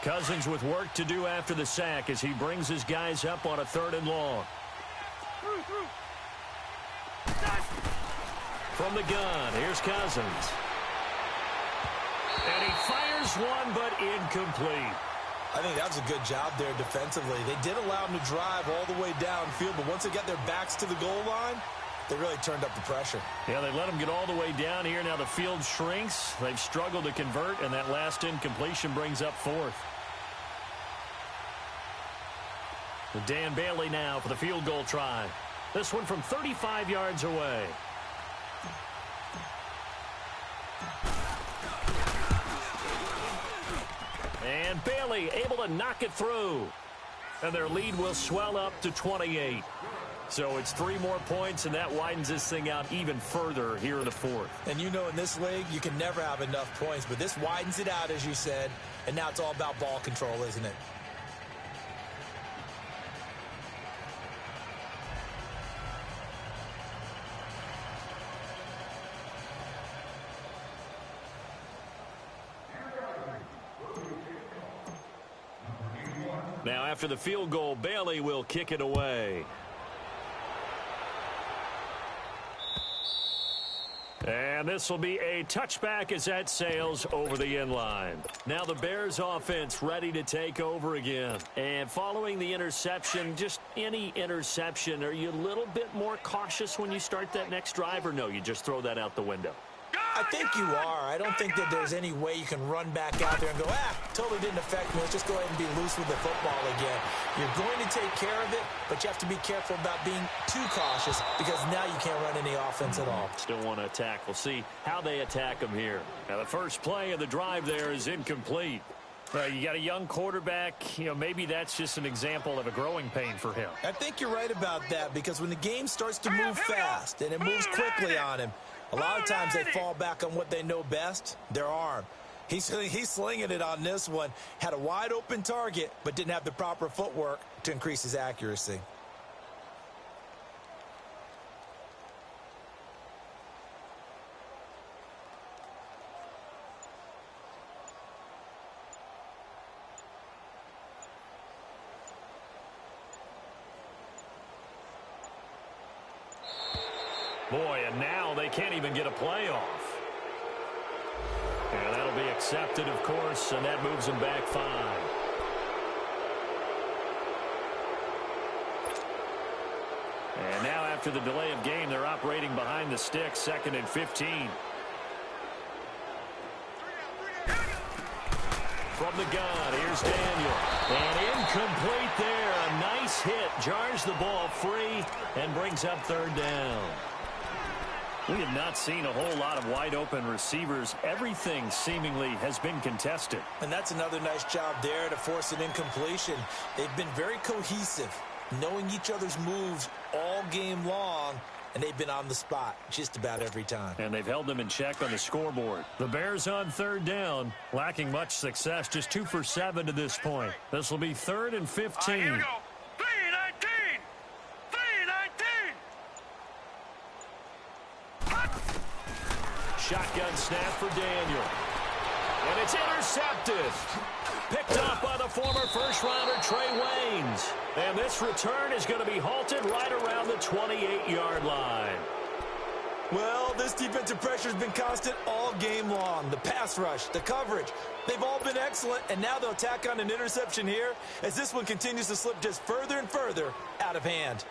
C: Cousins with work to do after the sack as he brings his guys up on a 3rd and long. From the gun, here's Cousins. And he fires one, but incomplete.
E: I think that was a good job there defensively. They did allow him to drive all the way downfield, but once they got their backs to the goal line, they really turned up the pressure.
C: Yeah, they let him get all the way down here. Now the field shrinks. They've struggled to convert, and that last incompletion brings up 4th. Dan Bailey now for the field goal try. This one from 35 yards away. And Bailey able to knock it through. And their lead will swell up to 28. So it's 3 more points, and that widens this thing out even further here in the fourth.
E: And you know in this league, you can never have enough points, but this widens it out, as you said, and now it's all about ball control, isn't it?
C: Now, after the field goal, Bailey will kick it away. And this will be a touchback as that sails over the end line. Now the Bears offense ready to take over again. And following the interception, just any interception, are you a little bit more cautious when you start that next drive, or no, you just throw that out the window?
E: I think you are. I don't think that there's any way you can run back out there and go, totally didn't affect me. Let's just go ahead and be loose with the football again. You're going to take care of it, but you have to be careful about being too cautious because now you can't run any offense at all.
C: Still want to attack. We'll see how they attack them here. Now, the first play of the drive there is incomplete. You got a young quarterback. Maybe that's just an example of a growing pain for him.
E: I think you're right about that because when the game starts to move fast and it moves quickly on him, a lot of times they fall back on what they know best, their arm. He's slinging it on this one. Had a wide open target, but didn't have the proper footwork to increase his accuracy.
C: Boy, and now they can't even get a play off. And that'll be accepted, of course, and that moves them back 5. And now after the delay of game, they're operating behind the sticks, 2nd and 15. From the gun, here's Daniel. And incomplete there. A nice hit. Jars the ball free and brings up 3rd down. We have not seen a whole lot of wide-open receivers. Everything seemingly has been contested.
E: And that's another nice job there to force an incompletion. They've been very cohesive, knowing each other's moves all game long, and they've been on the spot just about every time.
C: And they've held them in check on the scoreboard. The Bears on 3rd down, lacking much success, just 2 for 7 to this point. This will be 3rd and 15.
D: Here we go. 3-19. 3-19.
C: Shotgun snap for Daniel. And it's intercepted. Picked up by the former first-rounder Trey Waynes. And this return is going to be halted right around the 28-yard line.
E: Well, this defensive pressure has been constant all game long. The pass rush, the coverage, they've all been excellent, and now they'll tack on an interception here as this one continues to slip just further and further out of hand.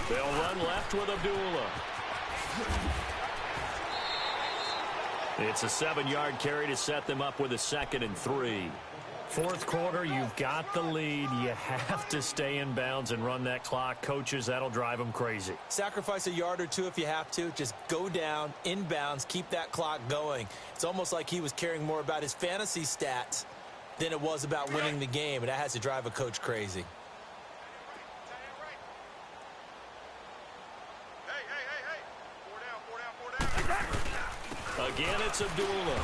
C: They'll run left with Abdullah. It's a 7-yard carry to set them up with a 2nd and 3. Fourth quarter, you've got the lead. You have to stay in bounds and run that clock. Coaches, that'll drive them crazy.
E: Sacrifice a yard or two if you have to. Just go down, in bounds, keep that clock going. It's almost like he was caring more about his fantasy stats than it was about winning the game, and that has to drive a coach crazy.
C: Again, it's Abdullah.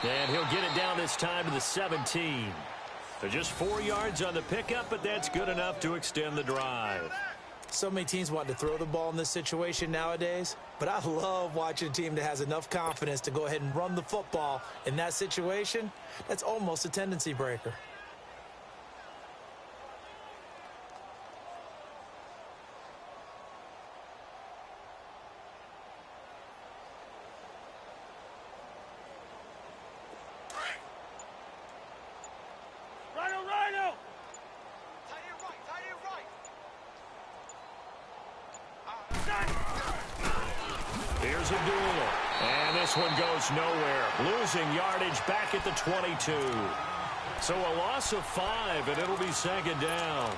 C: And he'll get it down this time to the 17. So just 4 yards on the pickup, but that's good enough to extend the drive.
E: So many teams want to throw the ball in this situation nowadays, but I love watching a team that has enough confidence to go ahead and run the football in that situation. That's almost a tendency breaker.
C: Here's a duel. And this one goes nowhere. Losing yardage back at the 22. So a loss of 5, and it'll be second down.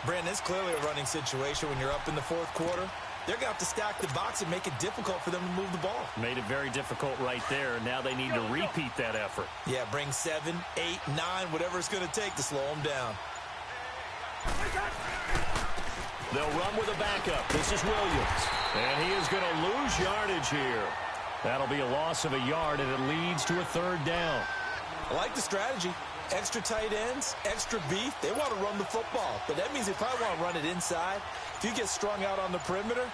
E: Brandon, it's clearly a running situation when you're up in the fourth quarter. They're going to have to stack the box and make it difficult for them to move the ball.
C: Made it very difficult right there. Now they need to repeat that effort.
E: Yeah, bring 7, 8, 9, whatever it's going to take to slow them down.
C: They'll run with a backup. This is Williams. And he is going to lose yardage here. That'll be a loss of a yard, and it leads to a third down.
E: I like the strategy. Extra tight ends, extra beef. They want to run the football, but that means they probably want to run it inside. If you get strung out on the perimeter,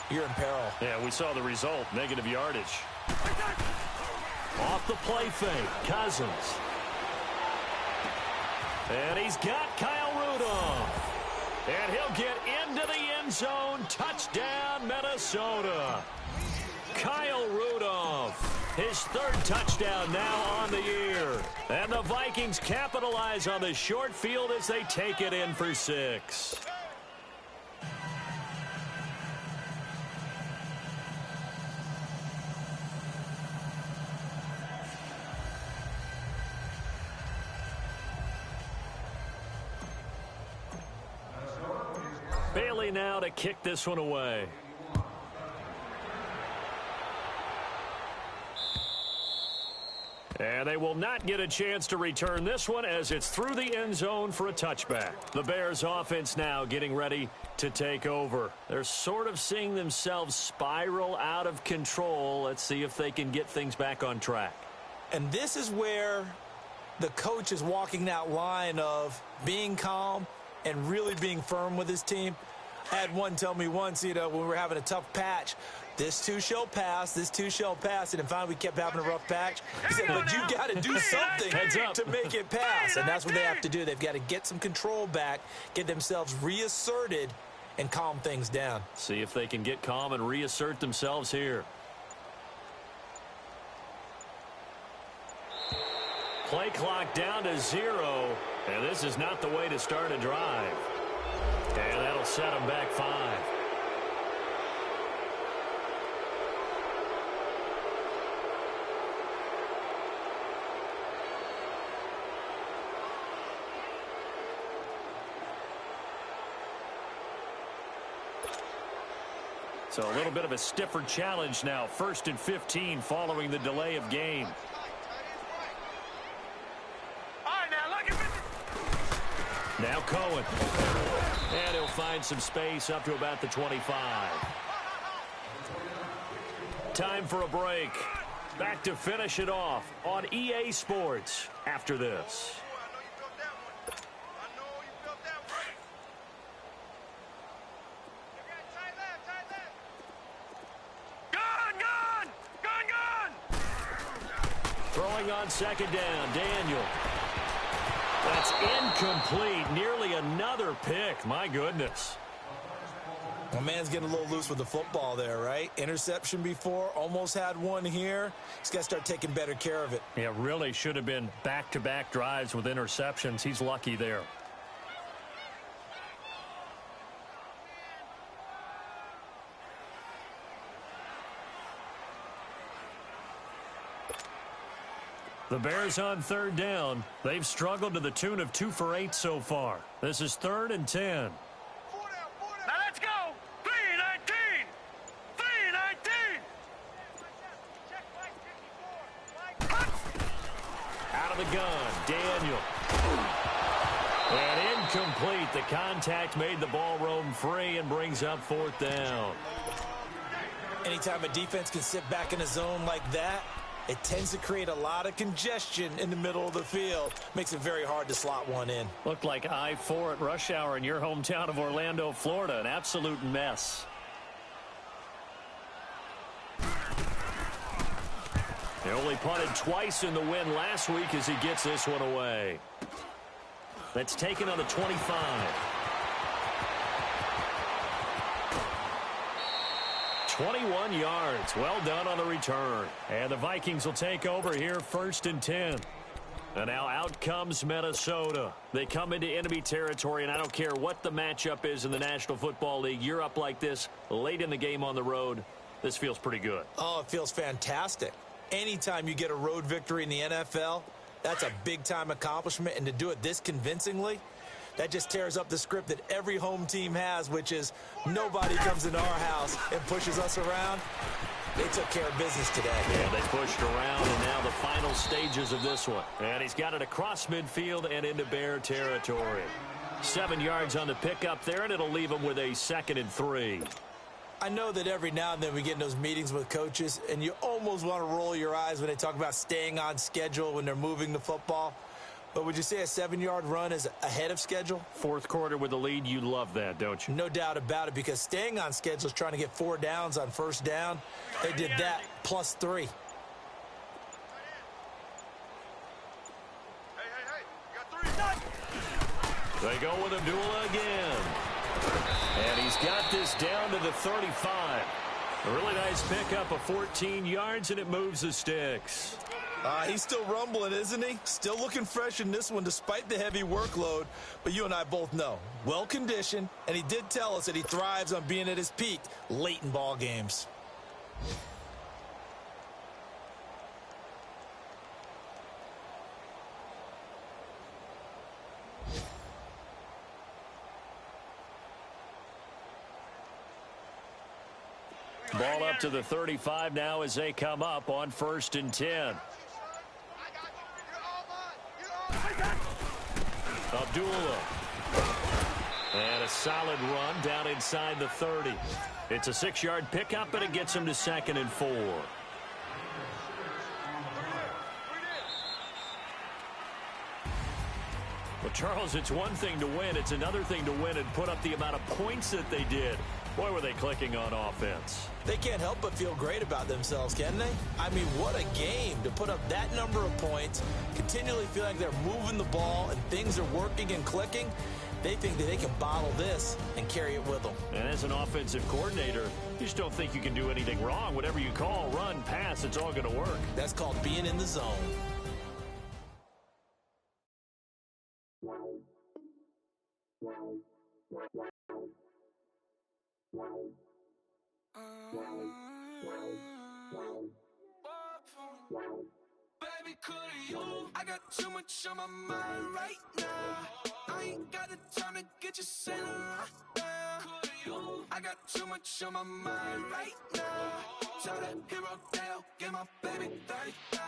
E: you're in peril.
C: Yeah, we saw the result, negative yardage. Off the play fake, Cousins. And he's got Kyle Rudolph. And he'll get into the end zone. Touchdown, Minnesota. Kyle Rudolph, his third touchdown now on the year. And the Vikings capitalize on the short field as they take it in for 6. Bailey now to kick this one away. And they will not get a chance to return this one as it's through the end zone for a touchback. The Bears offense now getting ready to take over. They're sort of seeing themselves spiral out of control. Let's see if they can get things back on track.
E: And this is where the coach is walking that line of being calm and really being firm with his team. I had one tell me once, when we were having a tough patch, this too shall pass, this too shall pass, and finally we kept having a rough patch. He said, but you got to do something to make it pass, and that's what they have to do. They've got to get some control back, get themselves reasserted, and calm things down.
C: See if they can get calm and reassert themselves here. Play clock down to 0, and this is not the way to start a drive. And that'll set them back 5. So a little bit of a stiffer challenge now. 1st and 15 following the delay of game. Now Cohen. And he'll find some space up to about the 25. Time for a break. Back to finish it off on EA Sports after this. Throwing on second down, Daniel. That's incomplete. Nearly another pick. My goodness.
E: My man's getting a little loose with the football there, right? Interception before, almost had one here. He's got to start taking better care of it.
C: Yeah, really should have been back-to-back drives with interceptions. He's lucky there. The Bears on third down. They've struggled to the tune of 2 for 8 so far. This is 3rd and 10.
D: Now let's go. 3-19. 3-19.
C: Out of the gun, Daniel. And incomplete. The contact made the ball roam free and brings up 4th down.
E: Anytime a defense can sit back in a zone like that, it tends to create a lot of congestion in the middle of the field. Makes it very hard to slot one in.
C: Looked like I-4 at rush hour in your hometown of Orlando, Florida. An absolute mess. He only punted twice in the win last week as he gets this one away. That's taken on the 25. 21 yards. Well done on the return. And the Vikings will take over here 1st and 10. And now out comes Minnesota. They come into enemy territory, and I don't care what the matchup is in the National Football League. You're up like this late in the game on the road. this feels pretty good.
E: Oh, it feels fantastic. Anytime you get a road victory in the NFL, that's a big-time accomplishment, and to do it this convincingly, that just tears up the script that every home team has, which is nobody comes into our house and pushes us around. They took care of business today.
C: Yeah, they pushed around, and now the final stages of this one. And he's got it across midfield and into Bear territory. 7 yards on the pickup there, and it'll leave him with a 2nd and 3.
E: I know that every now and then we get in those meetings with coaches, and you almost want to roll your eyes when they talk about staying on schedule when they're moving the football. But would you say a 7-yard run is ahead of schedule?
C: Fourth quarter with the lead, you love that, don't you?
E: No doubt about it, because staying on schedule is trying to get 4 downs on first down. They did that plus 3.
C: They go with Abdullah again. And he's got this down to the 35. A really nice pickup of 14 yards, and it moves the sticks.
E: He's still rumbling, isn't he? Still looking fresh in this one despite the heavy workload. But you and I both know, well-conditioned, and he did tell us that he thrives on being at his peak late in ball games.
C: Ball up to the 35 now as they come up on 1st and 10. Abdullah. And a solid run down inside the 30. It's a 6-yard pickup, and it gets him to 2nd and 4. Well, Charles, it's one thing to win. It's another thing to win and put up the amount of points that they did. Boy, were they clicking on offense.
E: They can't help but feel great about themselves, can they? I mean, what a game to put up that number of points, continually feel like they're moving the ball and things are working and clicking. They think that they can bottle this and carry it with them.
C: And as an offensive coordinator, you just don't think you can do anything wrong. Whatever you call, run, pass, it's all going to work.
E: That's called being in the zone.
A: Baby, could you? I got too much on my mind right now. I ain't got the time to get you sailing right now. Could you? I got too much on my mind right now. Tell that hero Dale, get my baby 35.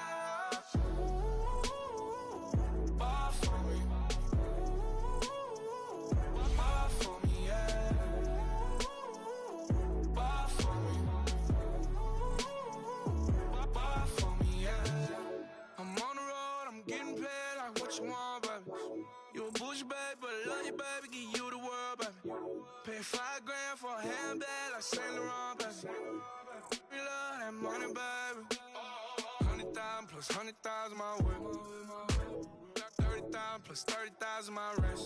A: Ball for me. Ball for me, yeah. Ball for me. Ball for me, yeah. I'm on the road, I'm getting paid like what you want, baby. You a bullshit, baby, but I love you, baby. Give you the world, baby. Pay $5 grand for a handbag like Saint Laurent, baby. We love that money, baby. 100,000 plus 100,000 my way. 30,000 plus 30,000 my wrist.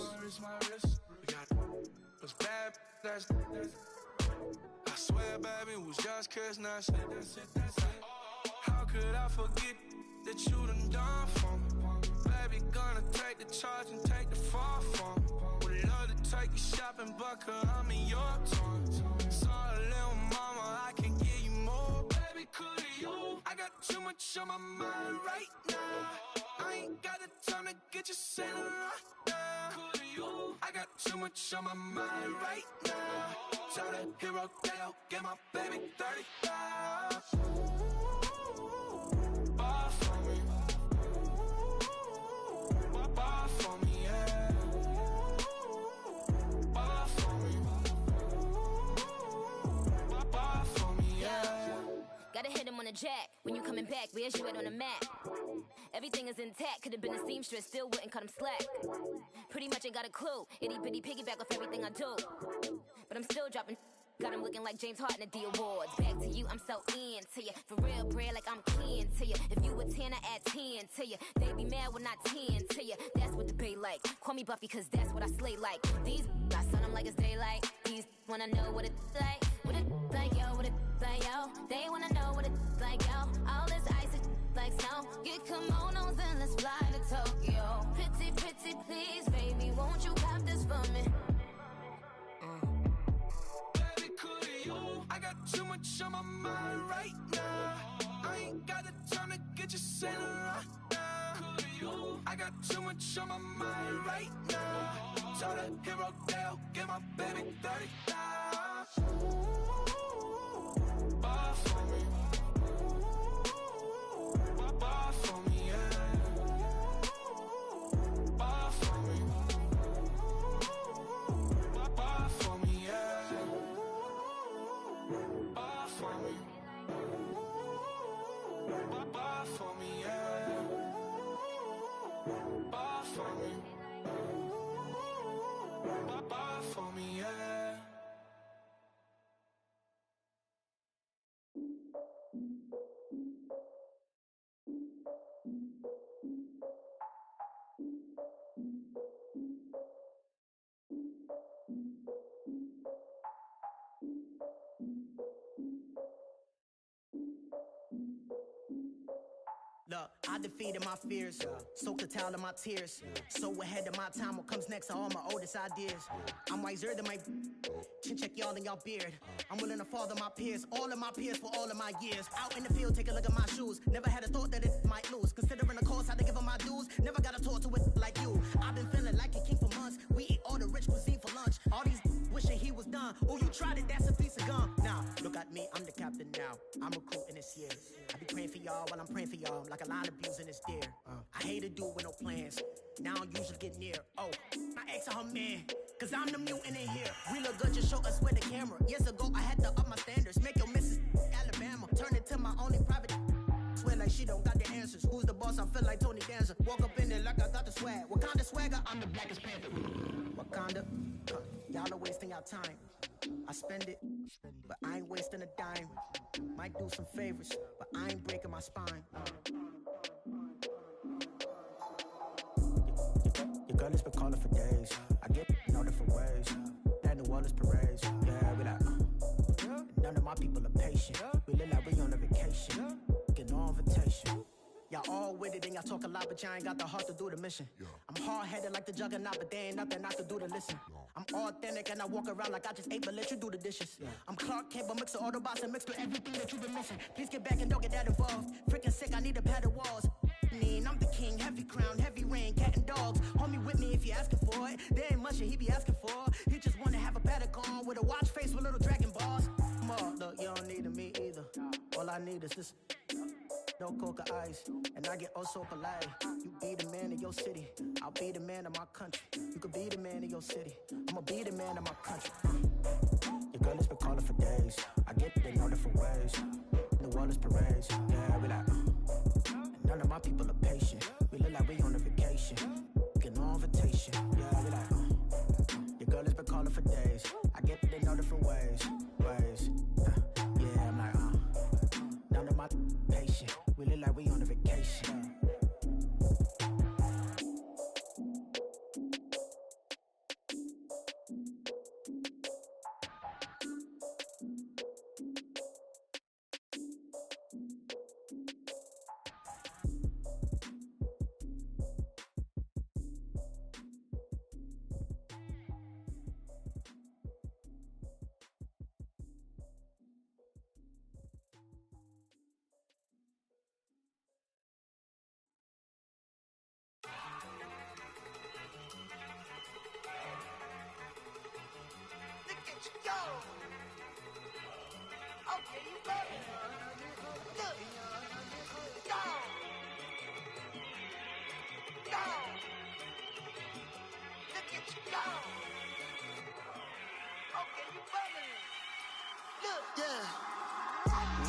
A: We got those bad, that's. I swear, baby, it was just kiss, now shit. How could I forget that you done for me? Baby, gonna take the charge and take the fall from me. Would love to take you shopping, but I'm in your toys. Sorry, little mama, I can give you more. Baby, could you? I got too much on my mind right now. I ain't got the time to get you sailing right now. Could you? I got too much on my mind right now. Tell that hero Dale, get my baby 35. Ball for me. Ball for me, yeah. Ball for me. Ball for me, yeah.
F: Gotta hit him on the jack. When you coming back, where's you at on the map? Everything is intact. Could've been a seamstress, still wouldn't cut him slack. Pretty much ain't got a clue. Itty bitty piggyback off everything I do. But I'm still dropping. Got him looking like James Harden at the awards. Back to you, I'm so into you. For real, bread, like I'm keen to you. If you a 10, I add 10 to you. They be mad when I 10 to you. That's what the bay like. Call me Buffy, cause that's what I slay like. These, I sun them like it's daylight. These wanna know what it's like. What it like, yo, what it like, yo. They wanna know what it's like, yo. All this ice is like snow. Get kimonos and let's fly to Tokyo. Pretty, pretty, please, baby, won't you have this for me?
A: I got too much
G: much on my mind right now. I ain't got the time to get you sailing right now. I got too much on my mind right now. Tell the hero Dale, get my baby 30,000. Buy for me. Buy for me, yeah. Buy for me. Buy for me, yeah. Buy for me. Buy for me, yeah. Buy for me. Buy for me, yeah.
H: Look, I defeated my fears, soaked a towel in my tears. So ahead of my time, what comes next are all my oldest ideas. I'm wiser than my chin check y'all in y'all beard. I'm willing to father my peers, all of my peers for all of my years. Out in the field, take a look at my shoes. Never had a thought that it might lose. Considering the cost, I had to give up my dues. Never got a talk to it like you. I've been feeling like a king for months. We eat all the rich cuisine for lunch. All these wishing he was done. Oh, you tried it, that's a piece of gum. Now, look at me, I'm the captain now. I'm recruiting this year. I be praying for y'all while I'm praying for y'all. Like a line of abusing this deer. I hate to do it with no plans. Now I usually get near. Oh, I ex her man. Cause I'm the mutant in here. We look good, just show us with the camera. Years ago, I had to up my standards. Make your Mrs. Alabama. Turn it to my only private. Swear like she don't got the answers. Who's the boss? I feel like Tony Danza. Walk up in there like I got the swag. What kind of swagger? I'm the blackest panther. Wakanda. Y'all are wasting your time. I spend it, but I ain't wasting a dime. Might do some favors, but I ain't breaking my spine. Your girl has been calling for days. I get in all different ways. That New Orleans parades. Yeah, we like, none of my people are patient. We look like we on a vacation. Get no invitation. Y'all all with it and y'all talk a lot, but y'all ain't got the heart to do the mission. I'm hard-headed like the juggernaut, but there ain't nothing I can do to listen. I'm authentic and I walk around like I just ate, but let you do the dishes. I'm Clark Kent, but mix the Autobots and mix with everything that you've been missing. Please get back and don't get that involved. Freaking sick, I need a padded walls. I'm the king, heavy crown, heavy rain, cat and dogs. Homie with me if you're asking for it. There ain't much that he be asking for. He just wanna have a paddock on with a watch face with little dragon balls. Look, you don't need me either. All I need is this. No coca ice, and I get oh so polite. You be the man of your city, I'll be the man of my country. You could be the man of your city, I'ma be the man of my country. Your girl has been calling for days. I get it in all different ways. New Orleans parades, yeah, we like. None of my people are patient. We look like we on a vacation. Get no invitation, yeah, we like. Your girl has been calling for days. I get it in all different ways. Yeah, I'm like, none of my patient. We look like we on a vacation.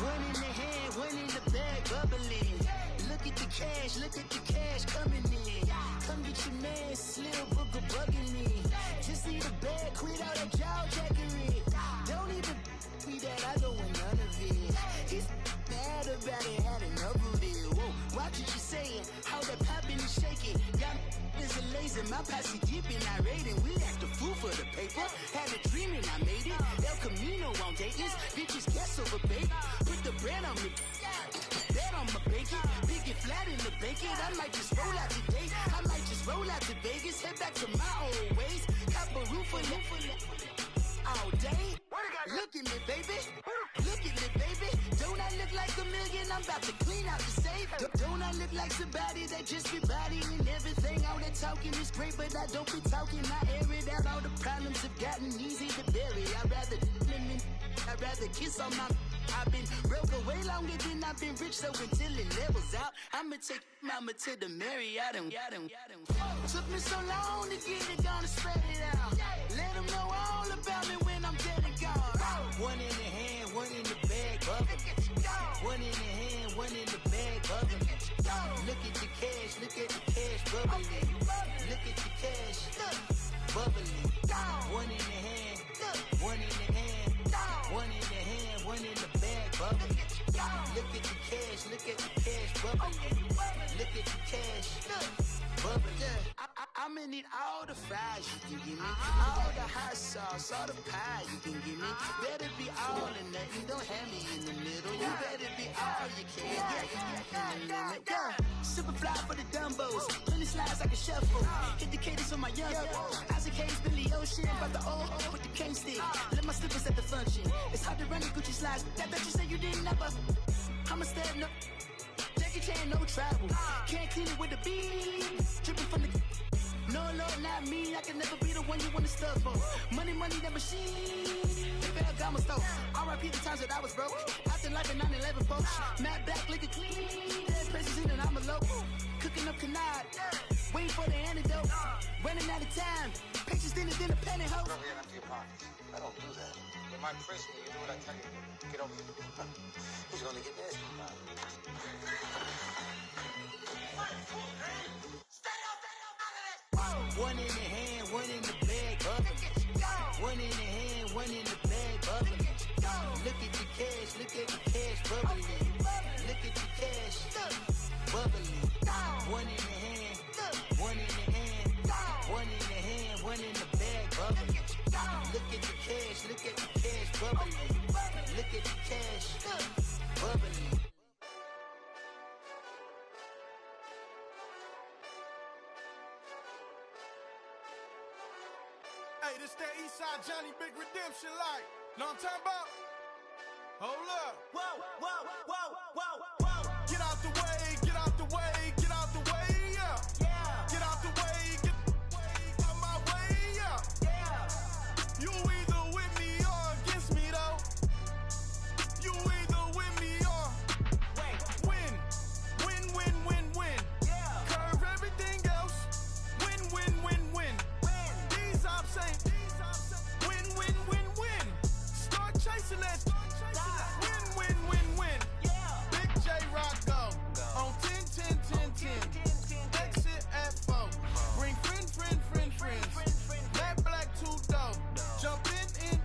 H: One in the hand, one in the bag, bubbling. Look at the cash coming in. Come get your man, Slim Booger bugging me. Just need a bag, quit all that jaw jackery. Don't even me that I don't want none of it. He's mad about it, had enough of it. Whoa, watch what you saying, how that poppin' and shaking. Y'all is a lazy, my posse deep and irate, and we act a fool for the paper. Had a dream and I made it. El Camino on Dayton's, bitches guess over bait. Put the bread on me, bet on my bacon. Big it flat in the bacon. I might just roll out today. I might just roll out to Vegas, head back to my old ways. Cop a roof all day. Look at me, baby. Look at me,
I: I'm about to clean out the safe. Don't I look like somebody that just be bodying everything? All that talking is great, but I don't be talking. I air it out. All the problems have gotten easy to bury. I'd rather kiss on my. I've been broke way longer than I've been rich, so until it levels out, I'ma take mama to the Marriott and took me so long to get it, gonna spread it out. Let them know all about me when I'm dead and gone. One in the hand, one in the bag, bubbling. One in the hand, one in the bag, bubbling. Look at the cash, bubbling. Look at the cash, bubbling. One in the hand, one in the hand, one in the hand, one in the bag, bubbling. Look at the cash, bubbling. Look at the cash, bubbling. I'm gonna need all the fries you can give me, all the hot sauce, all the pie you can give me. Better be all or nothing, don't have me in the middle. You better be all you can. Yeah. Super fly for the dumbos, plenty slides I can shuffle. Hit the cadence on my young Isaac Hayes, Billy Ocean, about the old with the cane stick. Let my slippers at the function. It's hard to run the Gucci slides. That bet you say you didn't never. I'm a step no. Jackie Chan, no travel. Can't clean it with the beat. Dripping from the. No, not me. I can never be the one you want to stuff for. Money, that machine. Ferragamo stove. R.I.P. the times that I was broke. After life in 9/11, folks. Matte back, liquor clean. Dead places in and I'm a local. Cooking up canard. Waiting for the antidote. Running out of time. Pictures thinner than a penny hoe.
J: Don't get empty your pockets. I don't do that. You might press me. You do what I tell you. Get over here. Who's gonna get this?
I: One in the hand, one in the bag, bubbling. One in the hand, one in the bag, bubbling. Look at the cash, bubbling. Look at the cash, bubbling. One in the hand, one in the hand, one in the hand, one in the bag, bubbling. Look at the cash, bubbling. Look at the cash, bubbling.
K: Hey, this that Eastside Johnny Big Redemption like. Know what I'm talking about? Hold up. Whoa. Get out the way, get out the way, get out the way, yeah. Get out the way, get out my way, yeah. You either with me or against me though. You either with me or win. Curve everything else. Win. These ops ain't win. Start chasing that. Win. Big J Rock go on 10. Exit at 4. Bring friends. That black two-door. Jump in.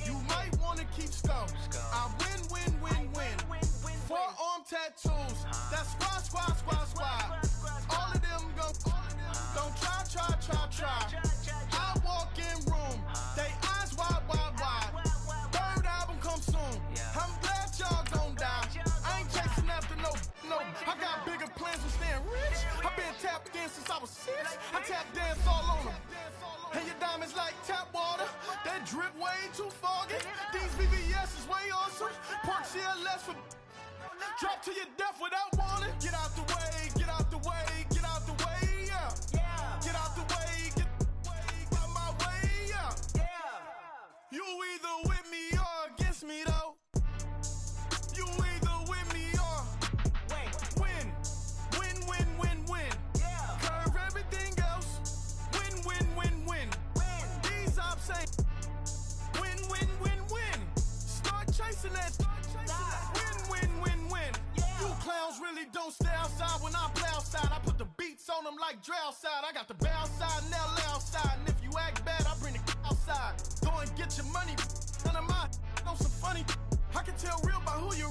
K: You might wanna keep scope. I win. Forearm tattoos. That's squad. All of them go. Don't try. I walk in room. They eyes wide. Third album come soon. I'm glad y'all gon' die. I ain't chasing after no. I got bigger plans than staying rich. I been tapped again since I was 6. I tap dance all on them. And your diamonds like tap water. That drip way too foggy. These VVS is way awesome. Park CLS for. Drop to your death without warning. Get out the way, yeah. Get out the way, get out my way, yeah. You either with me or against me though. You either with me or win. Curve everything else. Win. These ops ain't win. Start chasing that. Win. You clowns really don't stay outside when I play outside. I put the beats on them like Dre outside. I got the bow side and LA outside. And if you act bad, I bring the outside. Go and get your money. None of my on some funny. I can tell real by who you